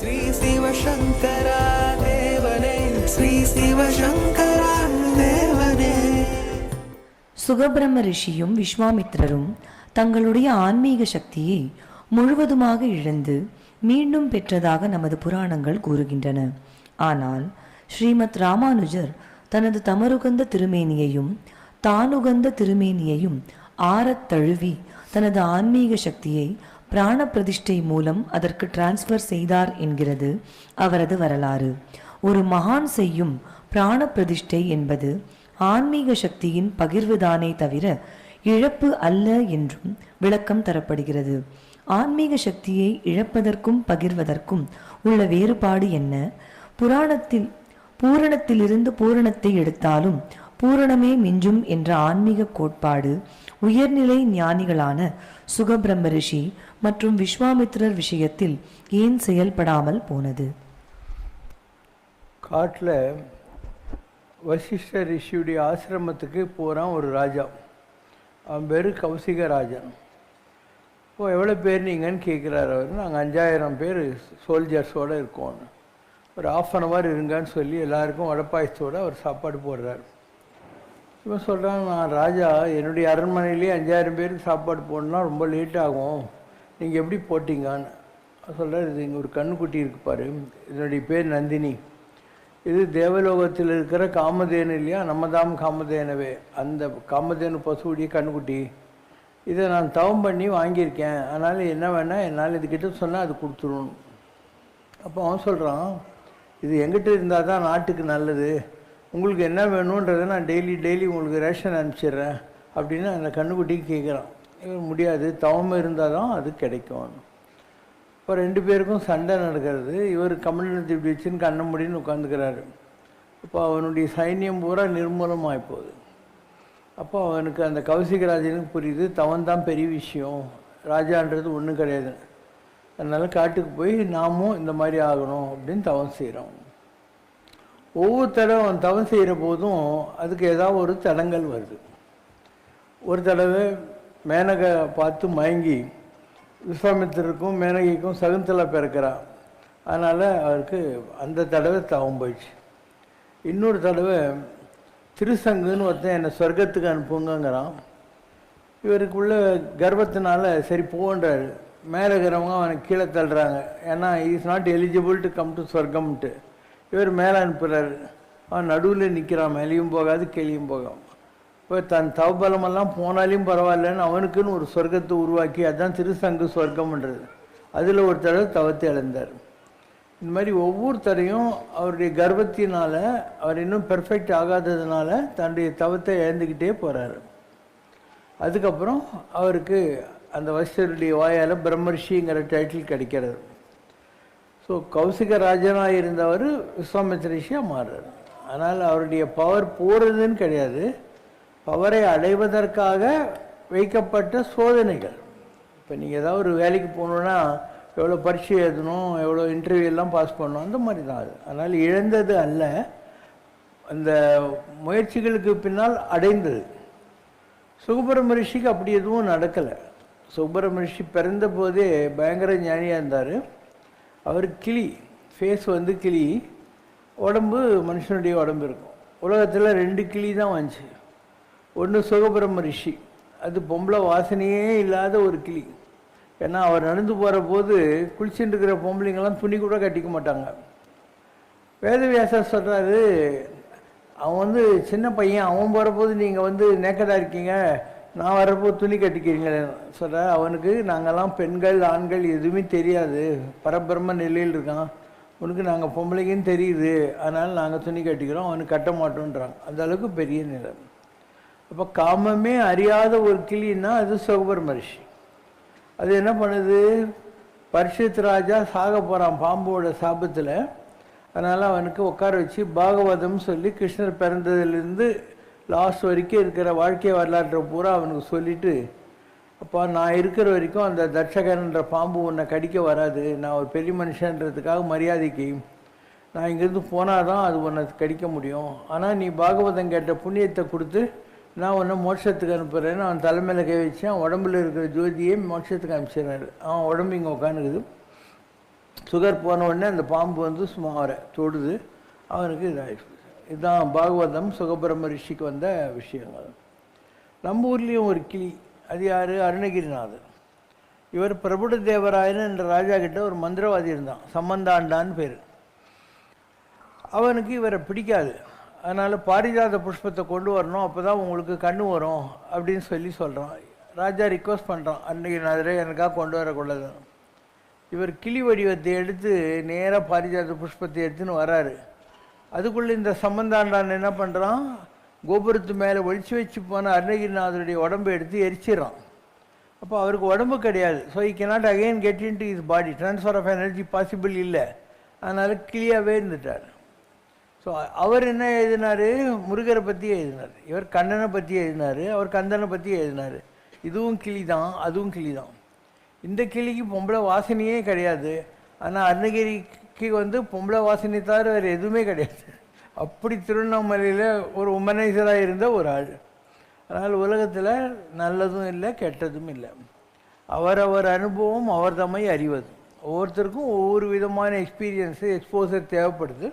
ஸ்ரீ சிவசங்கரா தேவனே, ஸ்ரீ சிவசங்கரா தேவனே. சுகபிரம்ம ரிஷியும் விஸ்வாமித்திரரும் தங்களுடைய ஆன்மீக சக்தியை முழுவதுமாக இழந்து மீண்டும் பெற்றதாக நமது புராணங்கள் கூறுகின்றன. ஆனால் ஸ்ரீமத் ராமானுஜர் தனது தமருகந்த திருமேனியையும் தானுகந்த திருமேனியையும் ஆறத் தழுவி தனது ஆன்மீக சக்தியை பிராண பிரதிஷ்டை மூலம் அதற்கு டிரான்ஸ்ஃபர் செய்தார் என்கிறது அவரது வரலாறு. ஒரு மகான் செய்யும் பிராண பிரதிஷ்டை என்பது ஆன்மீக சக்தியின் பகிர்வுதானே தவிர இழப்பு அல்ல என்றும் விளக்கம் தரப்படுகிறது. ஆன்மீக சக்தியை இழப்பதற்கும் பகிர்வதற்கும் உள்ள வேறுபாடு என்ன? பூரணத்திலிருந்து பூரணத்தை எடுத்தாலும் பூரணமே மிஞ்சும் என்ற ஆன்மீக கோட்பாடு உயர்நிலை ஞானிகளான சுகபிரம்ம ரிஷி மற்றும் விஸ்வாமித்திரர் விஷயத்தில் ஏன் செயல்படாமல் போனது? காட்டில் வசிஷ்ட ரிஷியுடைய ஆசிரமத்துக்கு போகிறான் ஒரு ராஜா. அவன் பேர் கௌசிக ராஜா. இப்போ எவ்வளோ பேர் நீங்கன்னு கேட்குறாரு அவர். நாங்கள் 5000 பேர் சோல்ஜர்ஸோடு இருக்கோம். ஒரு 1/2 hour இருங்கன்னு சொல்லி எல்லாருக்கும் வடப்பாயசத்தோடு அவர் சாப்பாடு போடுறாரு. இவன் சொல்கிறான், நான் ராஜா, என்னுடைய அரண்மனையிலேயே 5000 பேருக்கு சாப்பாடு போடணுன்னா ரொம்ப லேட் ஆகும், நீங்கள் எப்படி போட்டிங்கன்னு சொல்கிறார். இது இங்கே ஒரு கண்ணுக்குட்டி இருக்கு பாரு, இதனுடைய பேர் நந்தினி. இது தேவலோகத்தில் இருக்கிற காமதேனு இல்லையா, நம்மதாம் காமதேனவே, அந்த காமதேனு பசுவுடைய கண்ணுக்குட்டி. இதை நான் தவம் பண்ணி வாங்கியிருக்கேன், அதனால் என்ன வேணால் என்னால் இதுக்கிட்ட சொன்னால் அது கொடுத்துருணும். அப்போ அவன் சொல்கிறான், இது எங்கிட்ட இருந்தால் தான் நாட்டுக்கு நல்லது, உங்களுக்கு என்ன வேணுன்றதை நான் டெய்லி உங்களுக்கு ரேஷன் அனுப்பிச்சிடுறேன் அப்படின்னு அந்த கண்ணுக்குட்டிக்கு கேட்குறான். இவர் முடியாது, தவம் இருந்தால் தான் அது கிடைக்கும். இப்போ 2 பேருக்கும் சண்டை நடக்கிறது. இவர் கமண்டலத்தை இப்படி வச்சுன்னு கண்ண முடின்னு உட்காந்துக்கிறாரு. அப்போ அவனுடைய சைன்யம் பூரா நிர்மூலமாகி போகுது. அப்போ அவனுக்கு அந்த கௌசிகராஜனுக்கு புரியுது, தவன் தான் பெரிய விஷயம், ராஜான்றது ஒன்றும் கிடையாது. அதனால் காட்டுக்கு போய் நாமும் இந்த மாதிரி ஆகணும் அப்படின்னு தவம் செய்கிறோம். ஒவ்வொரு தடவை அவன் தவம் செய்கிற போதும் அதுக்கு ஏதாவது ஒரு தடங்கள் வருது. ஒரு தடவை மேனகை பார்த்து மயங்கி விஸ்வாமித்திரருக்கும் மேனகைக்கும் சகுந்தலா பிறக்கிறான். அதனால் அவருக்கு அந்த தடவை தவம் போயிடுச்சு. இன்னொரு தடவை திருசங்குன்னு ஒருத்தன் என்னை சொர்க்கத்துக்கு அனுப்புங்கிறான். இவருக்குள்ள கர்வத்தினால சரி போன்றாரு. மேலே இருக்கிறவங்க அவனுக்கு கீழே தள்ளுறாங்க, ஏன்னா is not eligible to come to சொர்க்கம்ட்டு. இவர் மேலே அனுப்புகிறாரு. அவன் நடுவில் நிற்கிறான், மேலேயும் போகாது கீழேயும் போகாமல். இப்போ தன் தவபலமெல்லாம் போனாலையும் பரவாயில்லன்னு அவனுக்குன்னு ஒரு சொர்க்கத்தை உருவாக்கி, அதுதான் திருசங்கு சொர்க்கம்ன்றது. அதில் ஒரு தடவை தவத்தை இழந்தார். இந்த மாதிரி ஒவ்வொரு தடையும் அவருடைய கர்வத்தினால, அவர் இன்னும் பெர்ஃபெக்ட் ஆகாததுனால தன்னுடைய தவத்தை இழந்துக்கிட்டே போகிறாரு. அதுக்கப்புறம் அவருக்கு அந்த வசிஷ்டருடைய வாயால் பிரம்மர்ஷிங்கிற டைட்டில் கிடைக்கிறது. ஸோ கௌசிக ராஜனாக இருந்தவர் விஸ்வாமித்திர ரிஷியாக மாறுறார். ஆனால் அவருடைய பவர் போகிறதுன்னு கிடையாது, பவரை அடைவதற்காக வைக்கப்பட்ட சோதனைகள். இப்போ நீங்கள் ஏதாவது ஒரு வேலைக்கு போகணுன்னா எவ்வளோ பரீட்சை எழுதணும், எவ்வளோ இன்டர்வியூலாம் பாஸ் பண்ணணும், அந்த மாதிரி தான் அது. அதனால் இழந்தது அல்ல, அந்த முயற்சிகளுக்கு பின்னால் அடைந்தது. சுகபிரம்ம ரிஷிக்கு அப்படி எதுவும் நடக்கலை. சுகபிரம்ம ரிஷி பிறந்த போதே பயங்கர ஞானியாக இருந்தார். அவர் கிளி, ஃபேஸ் வந்து கிளி, உடம்பு மனுஷனுடைய உடம்பு இருக்கும். உலகத்தில் 2 கிளி தான் வந்துச்சு. ஒன்று சுகபிரம்ம ரிஷி, அது பொம்பளை வாசனையே இல்லாத ஒரு கிளி. ஏன்னா அவர் நடந்து போகிற போது குளிச்சுட்டு இருக்கிற பொம்பளைங்கெல்லாம் துணி கூட கட்டிக்க மாட்டாங்க. வேதவியாசர் சொல்கிறாரு, அவன் வந்து சின்ன பையன், அவன் போகிற போது நீங்கள் வந்து நேக்கடாக இருக்கீங்க, நான் வர்றப்போ துணி கட்டிக்கிறீங்களே சொல்கிற. அவனுக்கு நாங்கள்லாம் பெண்கள் ஆண்கள் எதுவுமே தெரியாது, பரபிரம்ம நிலையில் இருக்கான், உனக்கு நாங்கள் பொம்பளைக்குன்னு தெரியுது, அதனால் நாங்கள் துணி கட்டிக்கிறோம், அவனுக்கு கட்ட மாட்டோன்றாங்க. அந்த அளவுக்கு பெரிய நிலை. அப்போ காமமே அறியாத ஒரு கிளின்னா அது சுகபிரம்ம ரிஷி. அது என்ன பண்ணுது, பரீட்சித் ராஜா சாக போகிறான் பாம்போட சாபத்தில். அதனால் அவனுக்கு உட்கார வச்சு பாகவதம் சொல்லி கிருஷ்ணர் பிறந்ததுலேருந்து லாஸ்ட் வரைக்கும் இருக்கிற வாழ்க்கை வரலாற்றை பூரா அவனுக்கு சொல்லிவிட்டு, அப்போ நான் இருக்கிற வரைக்கும் அந்த தட்சகன்ற பாம்பு உன்னை கடிக்க வராது, நான் ஒரு பெரிய மனுஷன்றதுக்காக மரியாதைக்கு நான் இங்கேருந்து போனால் தான் அது உன்னை கடிக்க முடியும், ஆனால் நீ பாகவதம் கேட்ட புண்ணியத்தை கொடுத்து நான் உன்னை மோட்சத்துக்கு அனுப்புகிறேன்னு அவன் தலைமையில் கை வச்சு அவன் உடம்புல இருக்கிற ஜோதியே மோட்சத்துக்கு அனுப்பிச்சிடுறாரு. அவன் உடம்பு இங்கே உட்காந்துக்குது. சுகர் போன உடனே அந்த பாம்பு வந்து சும்மா அவரை தொடுது, அவனுக்கு இதாகிடுச்சு. இதுதான் பாகவதம் சுகபிரம்ம ரிஷிக்கு வந்த விஷயங்கள். நம்ம ஊர்லேயும் ஒரு கிளி, அது யார்? அருணகிரிநாதர். இவர் பிரபுட தேவராயன் என்ற ராஜா கிட்ட ஒரு மந்திரவாதி இருந்தான், சம்பந்தாண்டான்னு பேர். அவனுக்கு இவரை பிடிக்காது. அதனால் பாரிஜாத புஷ்பத்தை கொண்டு வரணும், அப்போ தான் உங்களுக்கு கண்ணு வரும் அப்படின்னு சொல்கிறான். ராஜா ரிக்வஸ்ட் பண்ணுறான், அருணகிரிநாதரே எனக்காக கொண்டு வரக்கூடாது. இவர் கிளி வடிவத்தை எடுத்து நேராக பாரிஜாத புஷ்பத்தை எடுத்துன்னு வராரு. அதுக்குள்ளே இந்த சம்பந்தாண்டான் என்ன பண்ணுறான், கோபுரத்து மேலே ஒழிச்சு வச்சு போன அருணகிரிநாதருடைய உடம்பை எடுத்து எரிச்சிடறான். அப்போ அவருக்கு உடம்பு கிடையாது. So he cannot again get into his body. Transfer of energy possible இல்லை. அதனால் கிளியாகவே இருந்துட்டார். ஸோ அவர் என்ன எழுதினார்? முருகரை பற்றி எழுதினார். இவர் கண்ணனை பற்றி எழுதினார், அவர் கந்தனை பற்றி எழுதினார். இதுவும் கிளி தான், அதுவும் கிளி தான். இந்த கிளிக்கு பொம்பளை வாசனையே கிடையாது. ஆனால் அருணகிரிக்கு வந்து பொம்பளை வாசனை தவிர வேறு எதுவுமே கிடையாது. அப்படி திருவண்ணாமலையில் ஒரு உமனைசராக இருந்த ஒரு ஆள். அதனால் உலகத்தில் நல்லதும் இல்லை கெட்டதும் இல்லை. அவரவர் அனுபவம் அவர் தம்மை அறிவது. ஒவ்வொருத்தருக்கும் ஒவ்வொரு விதமான எக்ஸ்பீரியன்ஸு, எக்ஸ்போசர் தேவைப்படுது.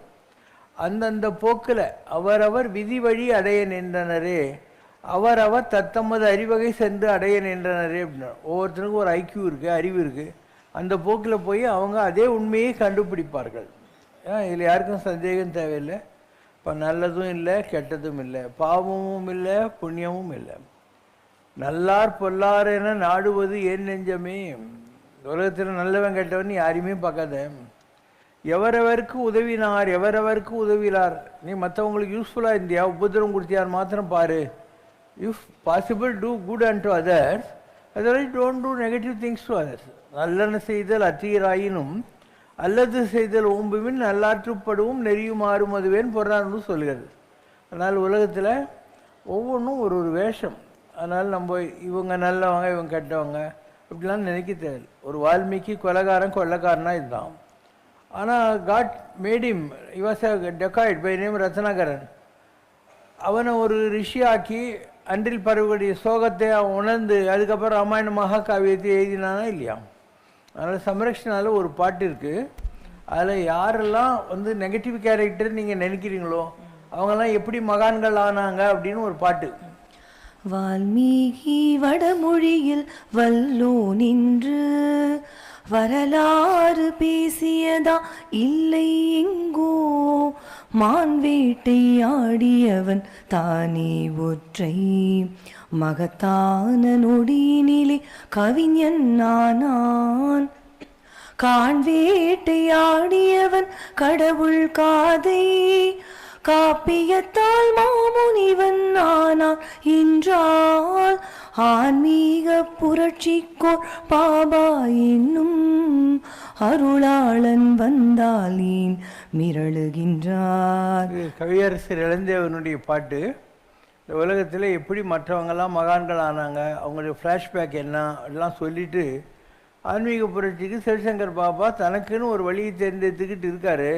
அந்தந்த போக்கில் அவரவர் விதி வழி அடைய நின்றனரே, அவரவர் தத்தமது அறிவகை சென்று அடைய நின்றனரே அப்படின்னா, ஒவ்வொருத்தருக்கும் ஒரு ஐக்கியூ இருக்குது, அறிவு இருக்குது. அந்த போக்கில் போய் அவங்க அதே உண்மையை கண்டுபிடிப்பார்கள். இதில் யாருக்கும் சந்தேகம் தேவையில்லை. இப்போ நல்லதும் இல்லை கெட்டதும் இல்லை, பாவமும் இல்லை புண்ணியமும் இல்லை. நல்லார் பொல்லார் என நாடுவது ஏன் நெஞ்சமே. உலகத்தில் நல்லவன் கெட்டவன் யாரையுமே பார்க்காத. எவரவருக்கு உதவினார் எவரவருக்கு உதவினார். நீ மற்றவங்களுக்கு யூஸ்ஃபுல்லாக இருந்தியா, உபதிரம் கொடுத்தியார் மாத்திரம் பாரு. If possible do good and to others, otherwise don't do negative things to others. நல்லன செய்தல் அற்றீராயினும் அல்லது செய்தல் ஓம்புவின் நல்லாற்றுப்படவும் நெறியுமாறும் அதுவேன்னு பொருளானு சொல்கிறது. அதனால் உலகத்தில் ஒவ்வொன்றும் ஒரு ஒரு வேஷம். அதனால் நம்ம இவங்க நல்லவங்க இவங்க கெட்டவங்க இப்படிலாம் நினைக்க தேவையில்லை. ஒரு வால்மீகி கொள்ளக்காரனாக இருந்தான். ஆனால் God made him he was dacoit by name Ratnakaran. அவனை ஒரு ரிஷியாக்கி அன்றில் பறவைகளுடைய சோகத்தை அவன் உணர்ந்து அதுக்கப்புறம் ராமாயண மகாகாவியத்தை எழுதினானா இல்லையா. அதனால் சம்ரக்ஷனால ஒரு பாட்டு இருக்குது. அதில் யாரெல்லாம் வந்து நெகட்டிவ் கேரக்டர் நீங்கள் நினைக்கிறீங்களோ அவங்கெல்லாம் எப்படி மகான்கள் ஆனாங்க அப்படின்னு ஒரு பாட்டு. வால்மீகி வடமொழியில் வல்லோ நின்று வரலாறு பேசியதா இல்லை எங்கோ, மான் வேட்டை ஆடியவன் தானே ஒற்றை மகத்தான நொடியினிலே கவிஞன் நானான், கான் வேட்டை ஆடியவன் கடவுள் காதை காப்பியத்தால் மாமுனிவன் ஆனான் என்றால், ஆன்மீக புரட்சிக்கோர் பாபா என்னும் அருளாளன் வந்தாலேன் மிரளுகின்றார். கவியரசர் இளந்தேவனுடைய பாட்டு. இந்த உலகத்தில் எப்படி மற்றவங்கெல்லாம் மகான்கள் ஆனாங்க, அவங்களுடைய ஃப்ளாஷ்பேக் என்ன அதெல்லாம் சொல்லிவிட்டு ஆன்மீக புரட்சிக்கு சிவசங்கர் பாபா தனக்குன்னு ஒரு வழியை தேர்ந்தெடுத்துக்கிட்டு இருக்காரு.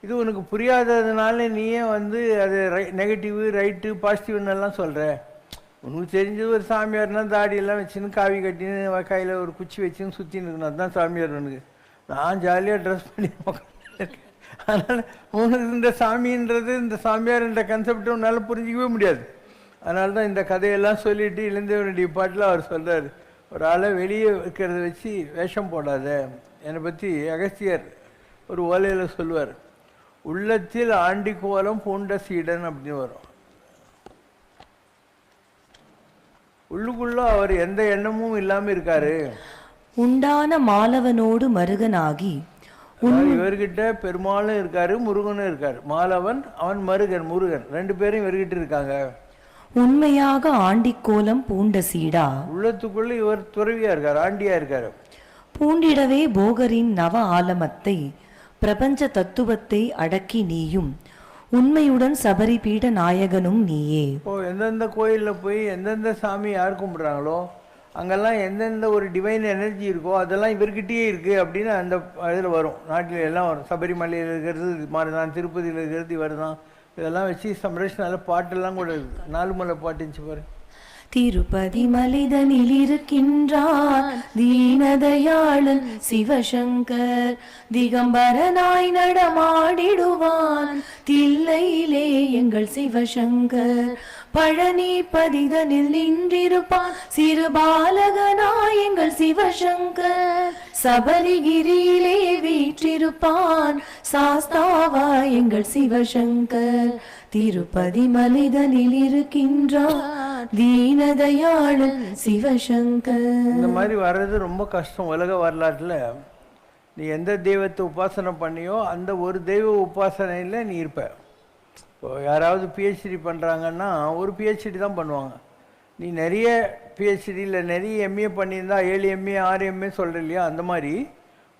இது உனக்கு புரியாததுனால நீயே வந்து அது நெகட்டிவ் ரைட்டு பாசிட்டிவ்னு எல்லாம் சொல்கிற. உனக்கு தெரிஞ்சது ஒரு சாமியார்னா தாடியெல்லாம் வச்சுன்னு காவி கட்டின்னு கையில் ஒரு குச்சி வச்சுன்னு சுற்றின்னு இருக்கணும், அதுதான் சாமியார். உனக்கு நான் ஜாலியாக ட்ரெஸ் பண்ணி இருக்கேன். அதனால் உனக்கு இந்த சாமின்றது இந்த சாமியார்ன்ற கன்செப்டை உன்னால் புரிஞ்சிக்கவே முடியாது. அதனால தான் இந்த கதையெல்லாம் சொல்லிவிட்டு இளந்தேவனுடைய பாட்டில் அவர் சொல்கிறார், ஒரு ஆளை வெளியே இருக்கிறத வச்சு வேஷம் போடாத. என்னை பற்றி அகஸ்தியர் ஒரு ஓலையில் சொல்லுவார், உள்ளத்தில் ஆண்டி கோலம் பூண்ட சீடன் அப்படின்னு வரும். உள்ளுக்குள்ள அவர் எந்த எண்ணமும் இல்லாமல் இருக்காரு. உண்டான மாலவனோடு மருகனாகி இவர்கிட்ட பெருமாளும் இருக்காரு முருகனும் இருக்காரு. மாலவன் அவன் மருகன் முருகன் ரெண்டு பேரும் இவர்கிட்ட இருக்காங்க. உண்மையாக ஆண்டிக்கோலம் பூண்ட சீடா, உள்ளத்துக்குள்ள இவர் துறவியா இருக்காரு, ஆண்டியா இருக்காரு. பூண்டிடவே போகரின் நவ ஆலமத்தை பிரபஞ்ச தத்துவத்தை அடக்கி நீயும் உண்மையுடன் சபரி பீட நாயகனும் நீயே. இப்போ எந்தெந்த கோயிலில் போய் எந்தெந்த சாமி யார் கும்பிட்றாங்களோ அங்கெல்லாம் எந்தெந்த ஒரு டிவைன் எனர்ஜி இருக்கோ அதெல்லாம் இவர்கிட்டயே இருக்குது அப்படின்னு அந்த இதில் வரும். நாட்டில் எல்லாம் வரும். சபரிமலையில் இருக்கிறது இது மாதிரி தான், திருப்பதியில் இருக்கிறது இவர் தான். இதெல்லாம் வச்சு சம்ரட்சனால பாட்டெல்லாம் கூட இருக்குது. 4 மலை பாட்டு இருந்துச்சு பாரு. திருப்பதி மலைதனில் இருக்கின்றான் தீனதயாளன் சிவசங்கர். திகம்பரனாய் நடமாடிடுவான் தில்லையிலே எங்கள் சிவசங்கர். பழனி பதிதனில் நின்றிருப்பான் சிறு பாலகனாய் எங்கள் சிவசங்கர். சபரிகிரியிலே வீற்றிருப்பான் சாஸ்தாவாய் எங்கள் சிவசங்கர். திருப்பதி மலைதனில் இருக்கின்றான் தீனதயாளன் சிவசங்கர். இந்த மாதிரி வர்றது ரொம்ப கஷ்டம். உலக வரலாற்றில் நீ எந்த தெய்வத்தை உபாசனை பண்ணியோ அந்த ஒரு தெய்வ உபாசனையில் நீ இருப்ப. இப்போ யாராவது பிஹெச்டி பண்ணுறாங்கன்னா ஒரு பிஹெச்டி தான் பண்ணுவாங்க. நீ நிறைய பிஹெச்டியில் நிறைய எம்ஏ பண்ணியிருந்தா 7 எம்ஏ 6 எம்ஏ சொல்கிற இல்லையா, அந்த மாதிரி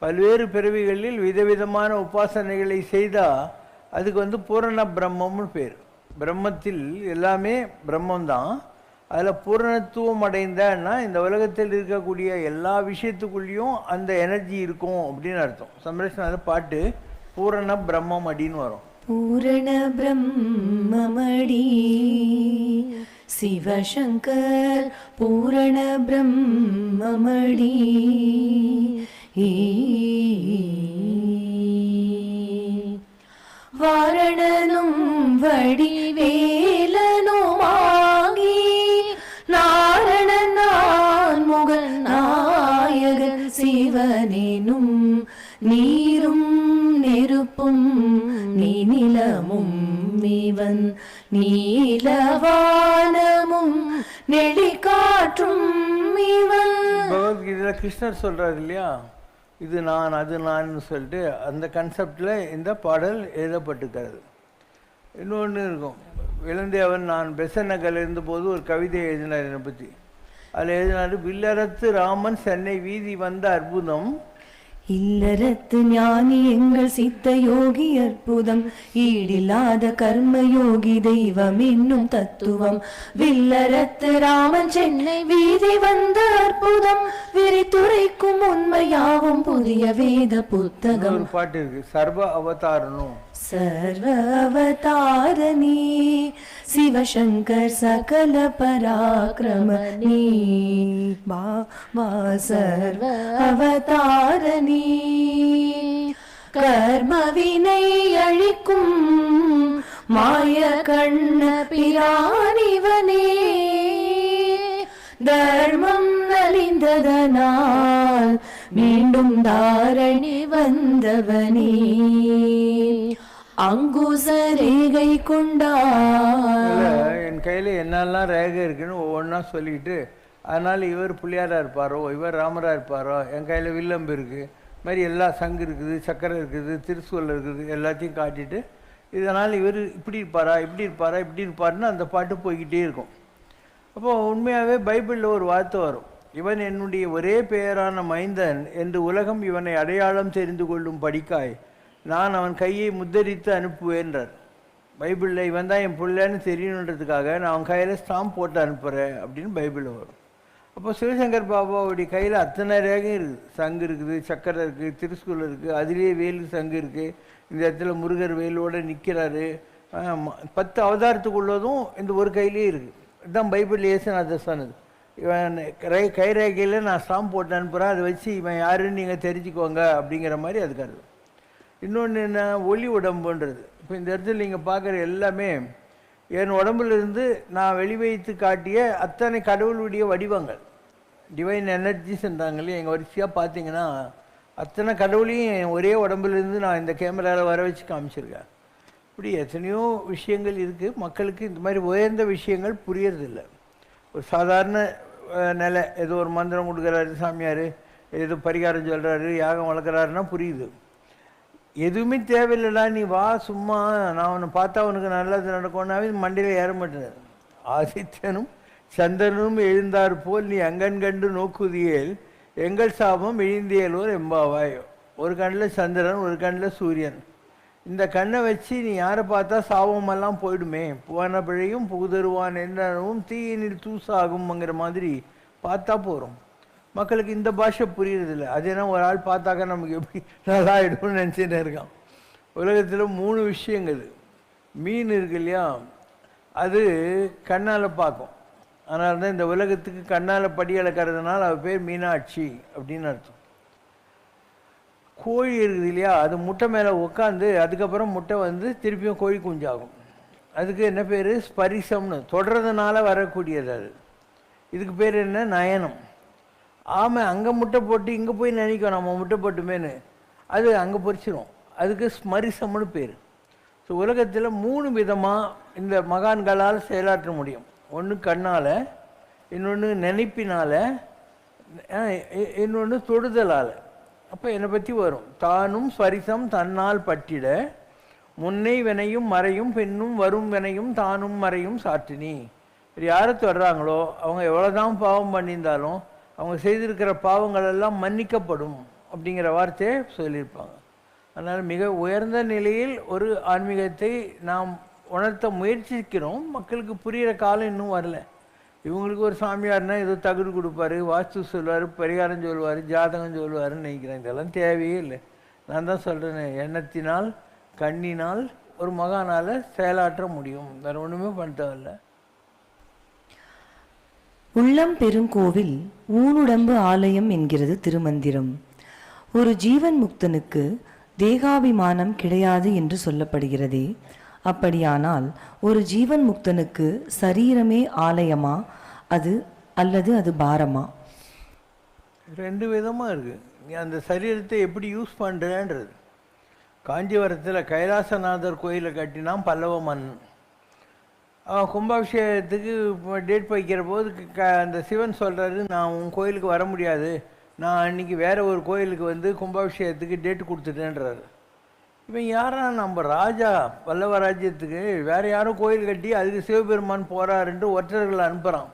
பல்வேறு பிறவிகளில் விதவிதமான உபாசனைகளை செய்தால் அதுக்கு பூரண பிரம்மம்னு பேர். பிரம்மத்தில் எல்லாமே பிரம்மந்தான். அதில் பூரணத்துவம் அடைந்தன்னா இந்த உலகத்தில் இருக்கக்கூடிய எல்லா விஷயத்துக்குள்ளேயும் அந்த எனர்ஜி இருக்கும் அப்படின்னு அர்த்தம். சம்ரட்சண அது பாட்டு பூரண பிரம்மம் அடின்னு வரும். பூரண பிரம்மமடி சிவசங்கர் பூரண பிரம்மமடி. வாரணனும் வடிவேலனுமாகி நாரணன் நான் முகன் நாயகன் சிவனேனும் நீரும் நெருப்பும் நீ நிலமும் இவன் நீலவானமும் நெளிகாற்றும் இவன். பகவத்கீதையில் கிருஷ்ணர் சொல்றாரு இல்லையா, இது நான் அது நான் சொல்லிட்டு அந்த கான்செப்டில் இந்த பாடல் எழுதப்பட்டிருக்கிறது. இன்னொன்று இருக்கும், இளந்தேவன் நான் பெசநகரில் இருந்தபோது ஒரு கவிதை எழுதினார் என்னை பற்றி. அதில் எழுதினார், வில்லரத்து ராமன் சென்னை வீதி வந்த அற்புதம், இல்லறத்து ஞானி எங்கள் சித்த யோகி அற்புதம், ஈடில்லாத கர்ம யோகி தெய்வம் என்னும் தத்துவம். வில்லறத்து ராமன் சென்னை வீதி வந்த அற்புதம், விரித்துரைக்கும் உண்மையாவும் புதிய வேத புத்தகம். ஒரு பாட்டு இருக்கு, சர்வ அவதாரனும் சர்வ அவதாரணி சிவசங்கர் சகல பராக்கிரமணி. பாபா சர்வ அவதாரணி கர்மவினை அழிக்கும் மாய கண்ண பிராணிவனே. தர்மம் நலிந்ததனால் மீண்டும் தாரணி வந்தவனே. அங்குச ரேகை கொண்டார். என் கையில் என்னெல்லாம் ரேகை இருக்குன்னு ஒவ்வொன்றா சொல்லிட்டு, அதனால் இவர் புள்ளியாராக இருப்பாரோ இவர் ராமராக இருப்பாரோ, என் கையில் வில்லம்பு இருக்குது, மாதிரி எல்லா சங்கு இருக்குது, சக்கரை இருக்குது, திருசூல் இருக்குது, எல்லாத்தையும் காட்டிட்டு இதனால் இவர் இப்படி இருப்பாரா இப்படி இருப்பாரா இப்படி இருப்பாருன்னு அந்த பாட்டு போய்கிட்டே இருக்கும். அப்போது உண்மையாகவே பைபிளில் ஒரு வார்த்தை வரும், இவன் என்னுடைய ஒரே பெயரான மைந்தன் என்று உலகம் இவனை அடையாளம் தெரிந்து கொள்ளும் படிக்காய் நான் அவன் கையை முத்தரித்து அனுப்புவேன்றார். பைபிளில் இவன் தான் என் பிள்ளைன்னு தெரியணுன்றதுக்காக நான் அவன் கையில் ஸ்டாம்ப் போட்டு அனுப்புகிறேன் அப்படின்னு பைபிளில் வரும். அப்போ சிவசங்கர் பாபாவுடைய கையில் அத்தனை ரேகையும் இருக்குது. சங்கு இருக்குது, சக்கரை இருக்குது, திருசூல் இருக்குது, அதிலே வேலு சங்கு இருக்குது. இந்த இடத்துல முருகர் வேலோடு நிற்கிறாரு. 10 அவதாரத்துக்குள்ளதும் இந்த ஒரு கையிலே இருக்குது. இதுதான் பைபிள் இயேசுநாதர் சொன்னது. இவன் கை ரேகையில் நான் ஸ்டாம்ப் போட்டு அனுப்புகிறேன், அதை வச்சு இவன் யாருன்னு நீங்கள் தெரிஞ்சுக்கோங்க அப்படிங்கிற மாதிரி அதுக்கு அர்த்தம். இன்னொன்று என்ன, ஒளி உடம்புன்றது. இப்போ இந்த இடத்துல நீங்கள் பார்க்குற எல்லாமே என் உடம்புலேருந்து நான் வெளிவைத்து காட்டிய அத்தனை கடவுளுடைய வடிவங்கள், டிவைன் எனர்ஜிஸ்ன்றாங்க இல்லையா. எங்கள் வரிசையாக பார்த்தீங்கன்னா அத்தனை கடவுளையும் ஒரே உடம்புலேருந்து நான் இந்த கேமராவில் வர வச்சு காமிச்சிருக்கேன். இப்படி எத்தனையோ விஷயங்கள் இருக்குது. மக்களுக்கு இந்த மாதிரி உயர்ந்த விஷயங்கள் புரியறதில்லை. ஒரு சாதாரண நிலை, ஏதோ ஒரு மந்திரம் கொடுக்குறாரு சாமியார், ஏதோ பரிகாரம் சொல்கிறாரு, யாகம் வளர்க்குறாருன்னா புரியுது. எதுவுமே தேவையில்லடா, நீ வா சும்மா, நான் அவனை பார்த்தா அவனுக்கு நல்லது நடக்கும்னாவே மண்டையில் ஏற மாட்டேன். ஆதித்யனும் சந்திரனும் எழுந்தார் போல் நீ அங்கன் கண்டு நோக்குதியேல் எங்கள் சாபம் எழுந்தியலோர் எம்பாவாய். ஒரு கண்ணில் சந்திரன், ஒரு கண்ணில் சூரியன். இந்த கண்ணை வச்சு நீ யாரை பார்த்தா சாபமெல்லாம் போயிடுமே, போன பிழையும் புகுதருவான் என்றவும் தீயினில் தூசாகும்ங்கிற மாதிரி பார்த்தா போகிறோம். மக்களுக்கு இந்த பாஷை புரியறதில்லை. அது என்ன, ஒரு ஆள் பார்த்தாக்க நமக்கு எப்படி நல்லா ஆகிடும்னு நினச்சிட்டு இருக்கான். உலகத்தில் 3 விஷயங்கள். மீன் இருக்கு இல்லையா, அது கண்ணால் பார்க்கும், அதனால தான் இந்த உலகத்துக்கு கண்ணால் படி அளக்கிறதுனால அவள் பேர் மீனாட்சி அப்படின்னு அர்த்தம். கோழி இருக்குது இல்லையா, அது முட்டை மேலே உட்காந்து அதுக்கப்புறம் முட்டை வந்து திருப்பியும் கோழி குஞ்சாகும். அதுக்கு என்ன பேர்? ஸ்பரிசம்னு, தொடர்றதுனால வரக்கூடியது அது. இதுக்கு பேர் என்ன? நயனம். ஆமாம், அங்கே முட்டை போட்டு இங்கே போய் நினைக்கும் நம்ம முட்டை போட்டுமேனு, அது அங்கே பொறிச்சிடும். அதுக்கு ஸ்மரிசம்னு பேர். ஸோ உலகத்தில் 3 விதமாக இந்த மகான்களால் செயலாற்ற முடியும். ஒன்று கண்ணால், இன்னொன்று நினைப்பினால், இன்னொன்று தொடுதலால். அப்போ என்னை பற்றி வரும். தானும் ஸ்பரிசம் தன்னால் பற்றிட முன்னை வினையும் மறையும் பெண்ணும் வரும் வினையும் தானும் மறையும் சாற்றினி. யாரை தொடறாங்களோ அவங்க எவ்வளோதான் பாவம் பண்ணியிருந்தாலும் அவங்க செய்திருக்கிற பாவங்கள் எல்லாம் மன்னிக்கப்படும் அப்படிங்கிற வார்த்தையை சொல்லியிருப்பாங்க. அதனால் மிக உயர்ந்த நிலையில் ஒரு ஆன்மீகத்தை நாம் உணர்த்த முயற்சிக்கிறோம். மக்களுக்கு புரிகிற காலம் இன்னும் வரல. இவங்களுக்கு ஒரு சாமியார்னா ஏதோ தகுடு கொடுப்பாரு, வாஸ்து சொல்லுவார், பரிகாரம் சொல்லுவார், ஜாதகம் சொல்லுவாருன்னு நினைக்கிறேன். இதெல்லாம் தேவையே இல்லை. நான் தான் சொல்கிறேன், எண்ணத்தினால் கண்ணினால் ஒரு மகானால் செயலாற்ற முடியும், வேறு ஒன்றுமே பண்ண தேவையில்லை. உள்ளம் பெருங்கோவில் ஊனுடம்பு ஆலயம் என்கிறது திருமந்திரம். ஒரு ஜீவன் முக்தனுக்கு தேகாபிமானம் கிடையாது என்று சொல்லப்படுகிறதே, அப்படியானால் ஒரு ஜீவன் முக்தனுக்கு சரீரமே ஆலயமா அது அல்லது அது பாரமா? 2 விதமாக இருக்குது. நீ அந்த சரீரத்தை எப்படி யூஸ் பண்ணுறேன்றது. காஞ்சிபுரத்தில் கைலாசநாதர் கோயிலை கட்டினான் பல்லவ மன்னன். அவன் கும்பாபிஷேகத்துக்கு டேட் வைக்கிற போது அந்த சிவன் சொல்கிறாரு, நான் உன் கோயிலுக்கு வர முடியாது, நான் அன்றைக்கி வேறு ஒரு கோயிலுக்கு வந்து கும்பாபிஷேகத்துக்கு டேட்டு கொடுத்துட்டேன்றாரு. இவன் யாரா? நம்ம ராஜா, பல்லவ ராஜ்யத்துக்கு வேறு யாரும் கோயில் கட்டி அதுக்கு சிவபெருமான் போகிறாருன்ட்டு ஒற்றர்கள் அனுப்புகிறான்.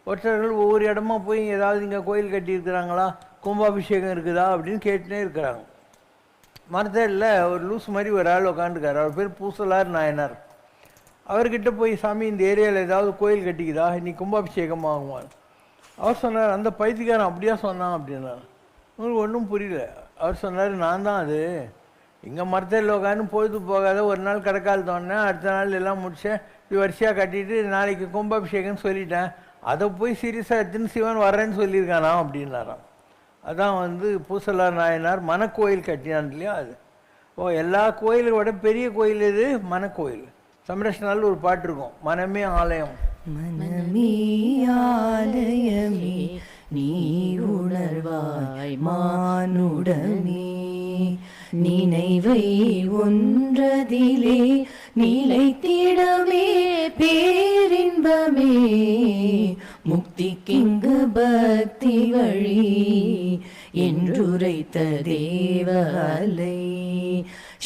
ஒற்றர்கள் ஒவ்வொரு இடமா போய் ஏதாவது இங்கே கோயில் கட்டியிருக்கிறாங்களா, கும்பாபிஷேகம் இருக்குதா அப்படின்னு கேட்டுனே இருக்கிறாங்க. மரத்தில் ஒரு லூஸ் மாதிரி ஒரு ஆள் உட்காந்துருக்கார். அவர் பேர் பூசலார் நாயனார். அவர்கிட்ட போய், சாமி இந்த ஏரியாவில் ஏதாவது கோயில் கட்டிக்குதா, இன்னைக்கு கும்பாபிஷேகம் ஆகுமா? அவர் சொன்னார், அந்த பைத்தியக்காரன் அப்படியா சொன்னான் அப்படின்னார். உங்களுக்கு ஒன்றும் புரியல. அவர் சொன்னார், நான் தான் அது. இங்கே மரத்தில் உட்காந்து பொழுது போகாத ஒரு நாள் கடைக்கால் தோணுனேன், அடுத்த நாள் எல்லாம் முடித்தேன், இப்படி வரிசையாக கட்டிட்டு நாளைக்கு கும்பாபிஷேகம்னு சொல்லிட்டேன், அதை போய் சீரியஸாக எடுத்துன்னு சிவன் வர்றேன்னு சொல்லியிருக்கானா அப்படின்னாராம். அதான் வந்து பூசலார் நாயனார் மனக்கோயில் கட்டினான் இல்லையா அது. எல்லா கோயிலோட பெரிய கோயில் இது மனக்கோயில். சம்ரஷ்ணால் ஒரு பாட்டு இருக்கும், மனமே ஆலயம். மனமே ஆலயமே நீ உணர்வாய் மானுடமே, நினைவை ஒன்றதிலே நிலைத்திடவே பேரின்பமே, முக்திக்கிங்கு பக்தி வழி என்றுரைத்த தேவலை,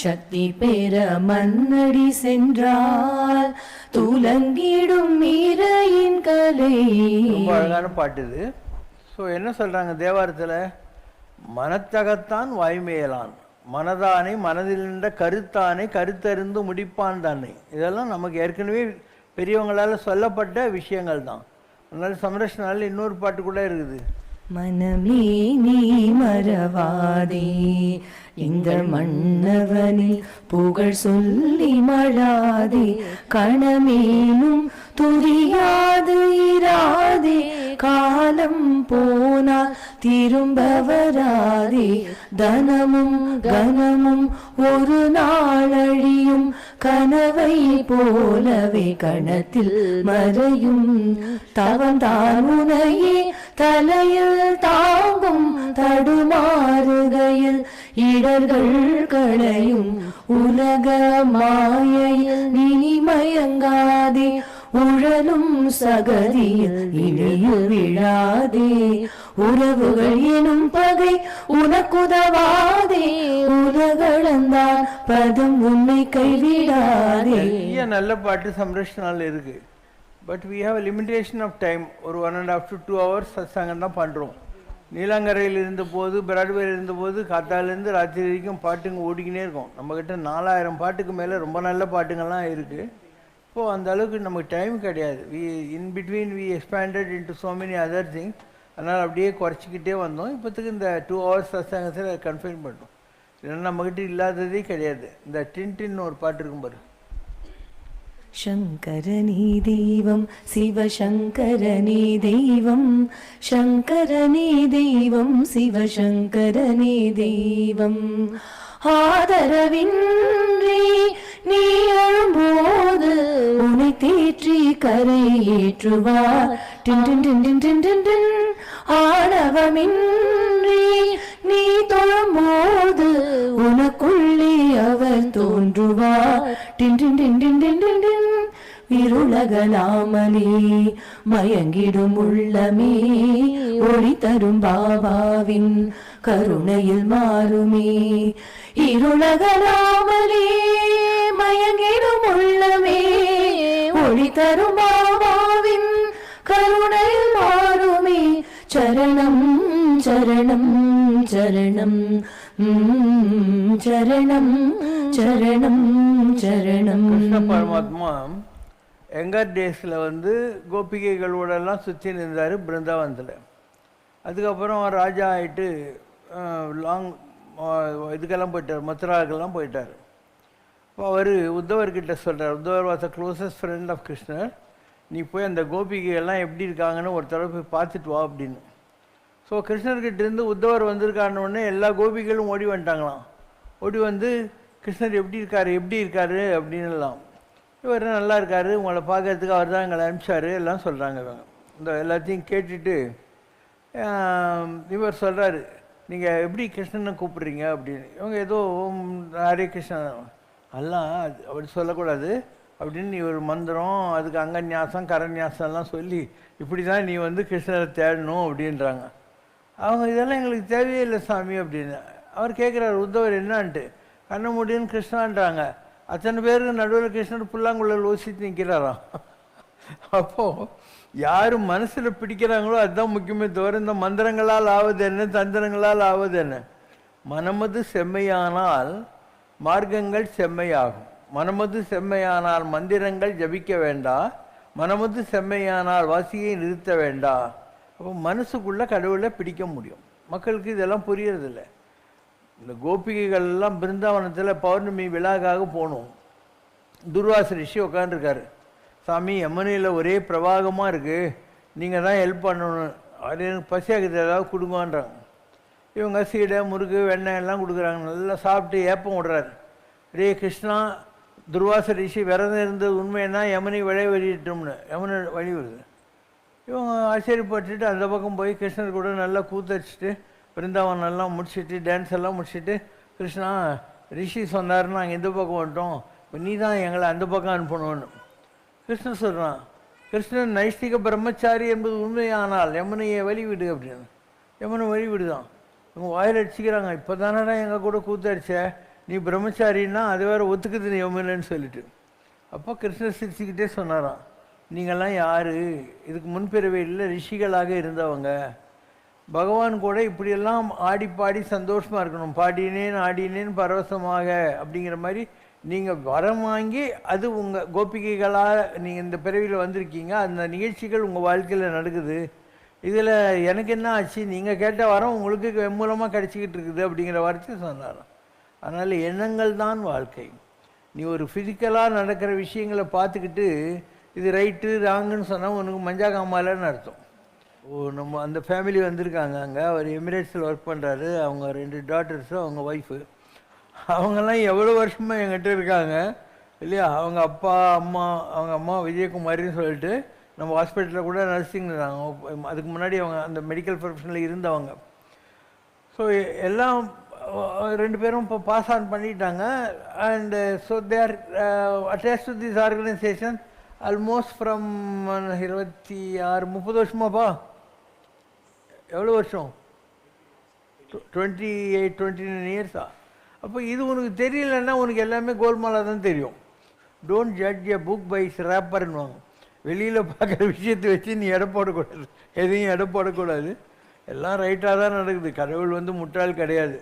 சக்தி பெற மன்னடி சென்றால் துலங்கிடும் மீரையின் கலை. ரொம்ப அழகான பாட்டு இது. ஸோ என்ன சொல்கிறாங்க தேவாரத்தில்? மனத்தகத்தான் வாய்மையலான், மனதானை மனதில் நின்ற கருத்தானை கருத்தறிந்து முடிப்பான் தானே. இதெல்லாம் நமக்கு ஏற்கனவே பெரியவங்களால் சொல்லப்பட்ட விஷயங்கள் தான். அதனால சம்ரஷ்ணால் இன்னொரு பாட்டு கூட இருக்குது. மனமே நீ மறவாதே இந்த மன்னவனில் புகழ் சொல்லி மழாதே, கணமேனும் துரியாது இராதே, காலம் போனால் திரும்ப வராதே, தனமும் கனமும் ஒரு நாளழியும், கனவை போலவே கணத்தில் மறையும், தவந்தான் உனையே தலையில் தாங்கும், தடுமாறுகையில் இடர்கள் களையும், உலக மாயையில் இனிமயங்காதே, உழலும் சகதியில் இனியில் விழாதே, உறவுகள் எனும் பகை உனக்குதவாதே, உலகளந்தான் பதம் உன்னை கைவிடாதே. நல்ல பாட்டு சம்ரஷ்ணால் இருக்கு. But we have limitation of time. ஒரு 1.5 to 2 hours சத்சங்கம் தான் பண்ணுறோம். நீலாங்கரையில் இருந்தபோது, பிராட்வேயில் இருந்தபோது காத்தாலேருந்து ராத்திரி வரைக்கும் பாட்டுங்க ஓடிக்கினே இருக்கும். நம்மக்கிட்ட 4000 பாட்டுக்கு மேலே ரொம்ப நல்ல பாட்டுங்கள்லாம் இருக்குது. இப்போது அந்த அளவுக்கு நமக்கு டைம் கிடையாது. In between we expanded into so many other things. அதனால் அப்படியே குறைச்சிக்கிட்டே வந்தோம். இப்போத்துக்கு இந்த 2 hours சத்சங்கத்தில் கன்ஃபைன் பண்ணுறோம். இல்லைன்னா நம்மக்கிட்ட இல்லாததே கிடையாது. இந்த டின்டின்னு ஒரு பாட்டு இருக்கும் பாரு, சங்கரனே தெய்வம் சிவசங்கரனே தெய்வம் சங்கரனே தெய்வம் சிவசங்கரனே தெய்வம் ஆதரவின்றி நீ அழும்போது உன்னை தேற்றி கரையேற்றுவார் டின் டின் டின் டின் டின் டின் டின். ஆணவமின்றி நீ தொழும்போது உனக்குள்ளே அவர் தோன்றுவார் டின் டின் டின் டின் டின் டின் டின். இருளகலாமலே மயங்கிடும் உள்ளமே ஒளி தரும் பாபாவின் கருணையில் மாறுமே. இருளகலாமலே மயங்கிடும் உள்ளமே ஒளி தரும் பாபாவின் கருணையில் மாறுமே. சரணம் சரணம் சரணம் சரணம் சரணம் சரணம். கிருஷ்ண பரமாத்மா யங்கர் டேஸில் வந்து கோபிகைகளோடெல்லாம் சுற்றி நின்றார் பிருந்தாவனத்தில். அதுக்கப்புறம் ராஜா ஆகிட்டு லாங் இதுக்கெல்லாம் போயிட்டார், மதுராக்கெல்லாம் போயிட்டார். இப்போ அவர் உத்தவர்கிட்ட சொல்கிறார், Uddhavar was the closest friend of Krishnar, நீ போய் அந்த கோபிகைகள்லாம் எப்படி இருக்காங்கன்னு ஒரு தடவை போய் பார்த்துட்டு வா அப்படின்னு. ஸோ கிருஷ்ணர்கிட்டேருந்து உத்தவர் வந்திருக்காருன்னொடனே எல்லா கோபிகளும் ஓடி வந்துட்டாங்களாம். ஓடி வந்து கிருஷ்ணர் எப்படி இருக்காரு அப்படின்னுலாம். இவர் நல்லா இருக்காரு, உங்களை பார்க்கறதுக்கு அவர் தான் எங்களை அனுப்பிச்சாரு எல்லாம் சொல்கிறாங்க. இவங்க இந்த எல்லாத்தையும் கேட்டுட்டு இவர் சொல்கிறாரு, நீங்கள் எப்படி கிருஷ்ணனை கூப்பிட்றீங்க அப்படின்னு. இவங்க ஏதோ ஹரே கிருஷ்ணன் எல்லாம் அப்படி சொல்லக்கூடாது அப்படின்னு ஒரு மந்திரம், அதுக்கு அங்கன்யாசம் கரன்யாசம்லாம் சொல்லி இப்படி தான் நீ வந்து கிருஷ்ணரை தேடணும் அப்படின்றாங்க. அவங்க இதெல்லாம் எங்களுக்கு தேவையே இல்லை சாமி அப்படின்னு. அவர் கேட்குறாரு உத்தவர் என்னான்ட்டு. கண்ண முடியும்னு கிருஷ்ணான்றாங்க. அத்தனை பேருக்கு நடுவில் கிருஷ்ணர் புல்லாங்குழல் யோசித்து நிற்கிறாராம். அப்போது யார் மனசில் பிடிக்கிறாங்களோ அதுதான் முக்கியமே தவிர இந்த மந்திரங்களால் ஆவது என்ன தந்திரங்களால் ஆவது என்ன. மனமது செம்மையானால் மார்க்கங்கள் செம்மையாகும். மனமது செம்மையானால் மந்திரங்கள் ஜபிக்க வேண்டாம். மனமது செம்மையானால் வாசியை நிறுத்த வேண்டாம். அப்போ மனசுக்குள்ளே கடவுளை பிடிக்க முடியும். மக்களுக்கு இதெல்லாம் புரியறதில்லை. இந்த கோபிகைகள் எல்லாம் பிருந்தாவனத்தில் பௌர்ணமி விழாக்காக போகணும். துர்வாச ரிஷி உட்காந்துருக்காரு. சாமி யமுனையில் ஒரே பிரவாகமாக இருக்குது, நீங்கள் தான் ஹெல்ப் பண்ணணும், அது எனக்கு பசியாக்குது ஏதாவது கொடுங்கன்றாங்க. இவங்க சீடை முறுக்கு வெண்ணெய் எல்லாம் கொடுக்குறாங்க. நல்லா சாப்பிட்டு ஏப்பம் விடுறாரு. ரே கிருஷ்ணா, துர்வாச ரிஷி விரதம் இருந்தது உண்மைன்னா யமுனை விளை வெளியிட்டோம்னு யமுனை வழி வருது. இவங்க ஆச்சரியப்பட்டுட்டு அந்த பக்கம் போய் கிருஷ்ணர் கூட நல்லா கூத்தடிச்சிட்டு பிருந்தாவனம் எல்லாம் முடிச்சுட்டு டான்ஸ் எல்லாம் முடிச்சுட்டு, கிருஷ்ணா ரிஷி சொன்னாருன்னு நாங்கள் இந்த பக்கம் வந்துட்டோம், இப்போ நீ தான் எங்களை அந்த பக்கம் அனுப்பணும்னு கிருஷ்ணன் சொல்கிறான். கிருஷ்ணன் நைஷ்டிக பிரம்மச்சாரி என்பது உண்மையானால் யமுனையை வழிவிடு அப்படின்னு. யமுனை வழிவிடுதான். இவங்க வாயில் அடிச்சுக்கிறாங்க, இப்போ தானடா எங்கள் கூட கூத்தடிச்ச, நீ பிரம்மச்சாரின்னா அது வேறு ஒத்துக்குது யமுனைன்னு சொல்லிட்டு. அப்போ கிருஷ்ணர் சிரிச்சுக்கிட்டே சொன்னாராம், நீங்கள்லாம் யார், இதுக்கு முன்பிறவையில் ரிஷிகளாக இருந்தவங்க. பகவான் கூட இப்படியெல்லாம் ஆடி பாடி சந்தோஷமாக இருக்கணும், பாடினேன் ஆடினேன் பரவசமாக அப்படிங்கிற மாதிரி நீங்கள் வரம் வாங்கி அது உங்கள் கோபிகைகளாக நீங்கள் இந்த பிறவியில் வந்திருக்கீங்க, அந்த நிகழ்ச்சிகள் உங்கள் வாழ்க்கையில் நடக்குது. இதில் எனக்கு என்ன ஆச்சு, நீங்கள் கேட்ட வரம் உங்களுக்கு மூலமாக கிடச்சிக்கிட்டு இருக்குது அப்படிங்கிற வார்த்தை சொன்னாராம். அதனால் எண்ணங்கள் தான் வாழ்க்கை. நீ ஒரு ஃபிசிக்கலாக நடக்கிற விஷயங்களை பார்த்துக்கிட்டு இது ரைட்டு ராங்குன்னு சொன்னால் உனக்கு மஞ்சா காமாலன்னு அர்த்தம். நம்ம அந்த ஃபேமிலி வந்திருக்காங்க அங்கே, அவர் எமிரேட்ஸில் ஒர்க் பண்ணுறாரு. அவங்க 2 டாட்டர்ஸு, அவங்க ஒய்ஃபு. அவங்கெல்லாம் எவ்வளோ வருஷமாக என்கிட்ட இருக்காங்க இல்லையா. அவங்க அப்பா அம்மா, அவங்க அம்மா விஜயகுமாரின்னு சொல்லிட்டு நம்ம ஹாஸ்பிட்டலில் கூட நர்சிங் இருந்தாங்க. அதுக்கு முன்னாடி அவங்க அந்த மெடிக்கல் ப்ரொஃபஷனில் இருந்தவங்க. ஸோ எல்லாம் 2 பேரும் இப்போ பாஸ் ஆன் பண்ணிட்டாங்க. And so they are attach to this organisation almost from 26-30 வருஷமாப்பா. எவ்வளோ வருஷம்? 28-29 இயர்ஸா. அப்போ இது உனக்கு தெரியலன்னா உனக்கு எல்லாமே கோல்மாலாக தான் தெரியும். Don't judge a book by its ரேப்பர்னுவாங்க. வெளியில் பார்க்குற விஷயத்தை வச்சு நீ எடை போடக்கூடாது, எதையும் எடை போடக்கூடாது. எல்லாம் ரைட்டாக தான் நடக்குது. கடவுள் வந்து முட்டாள் கிடையாது.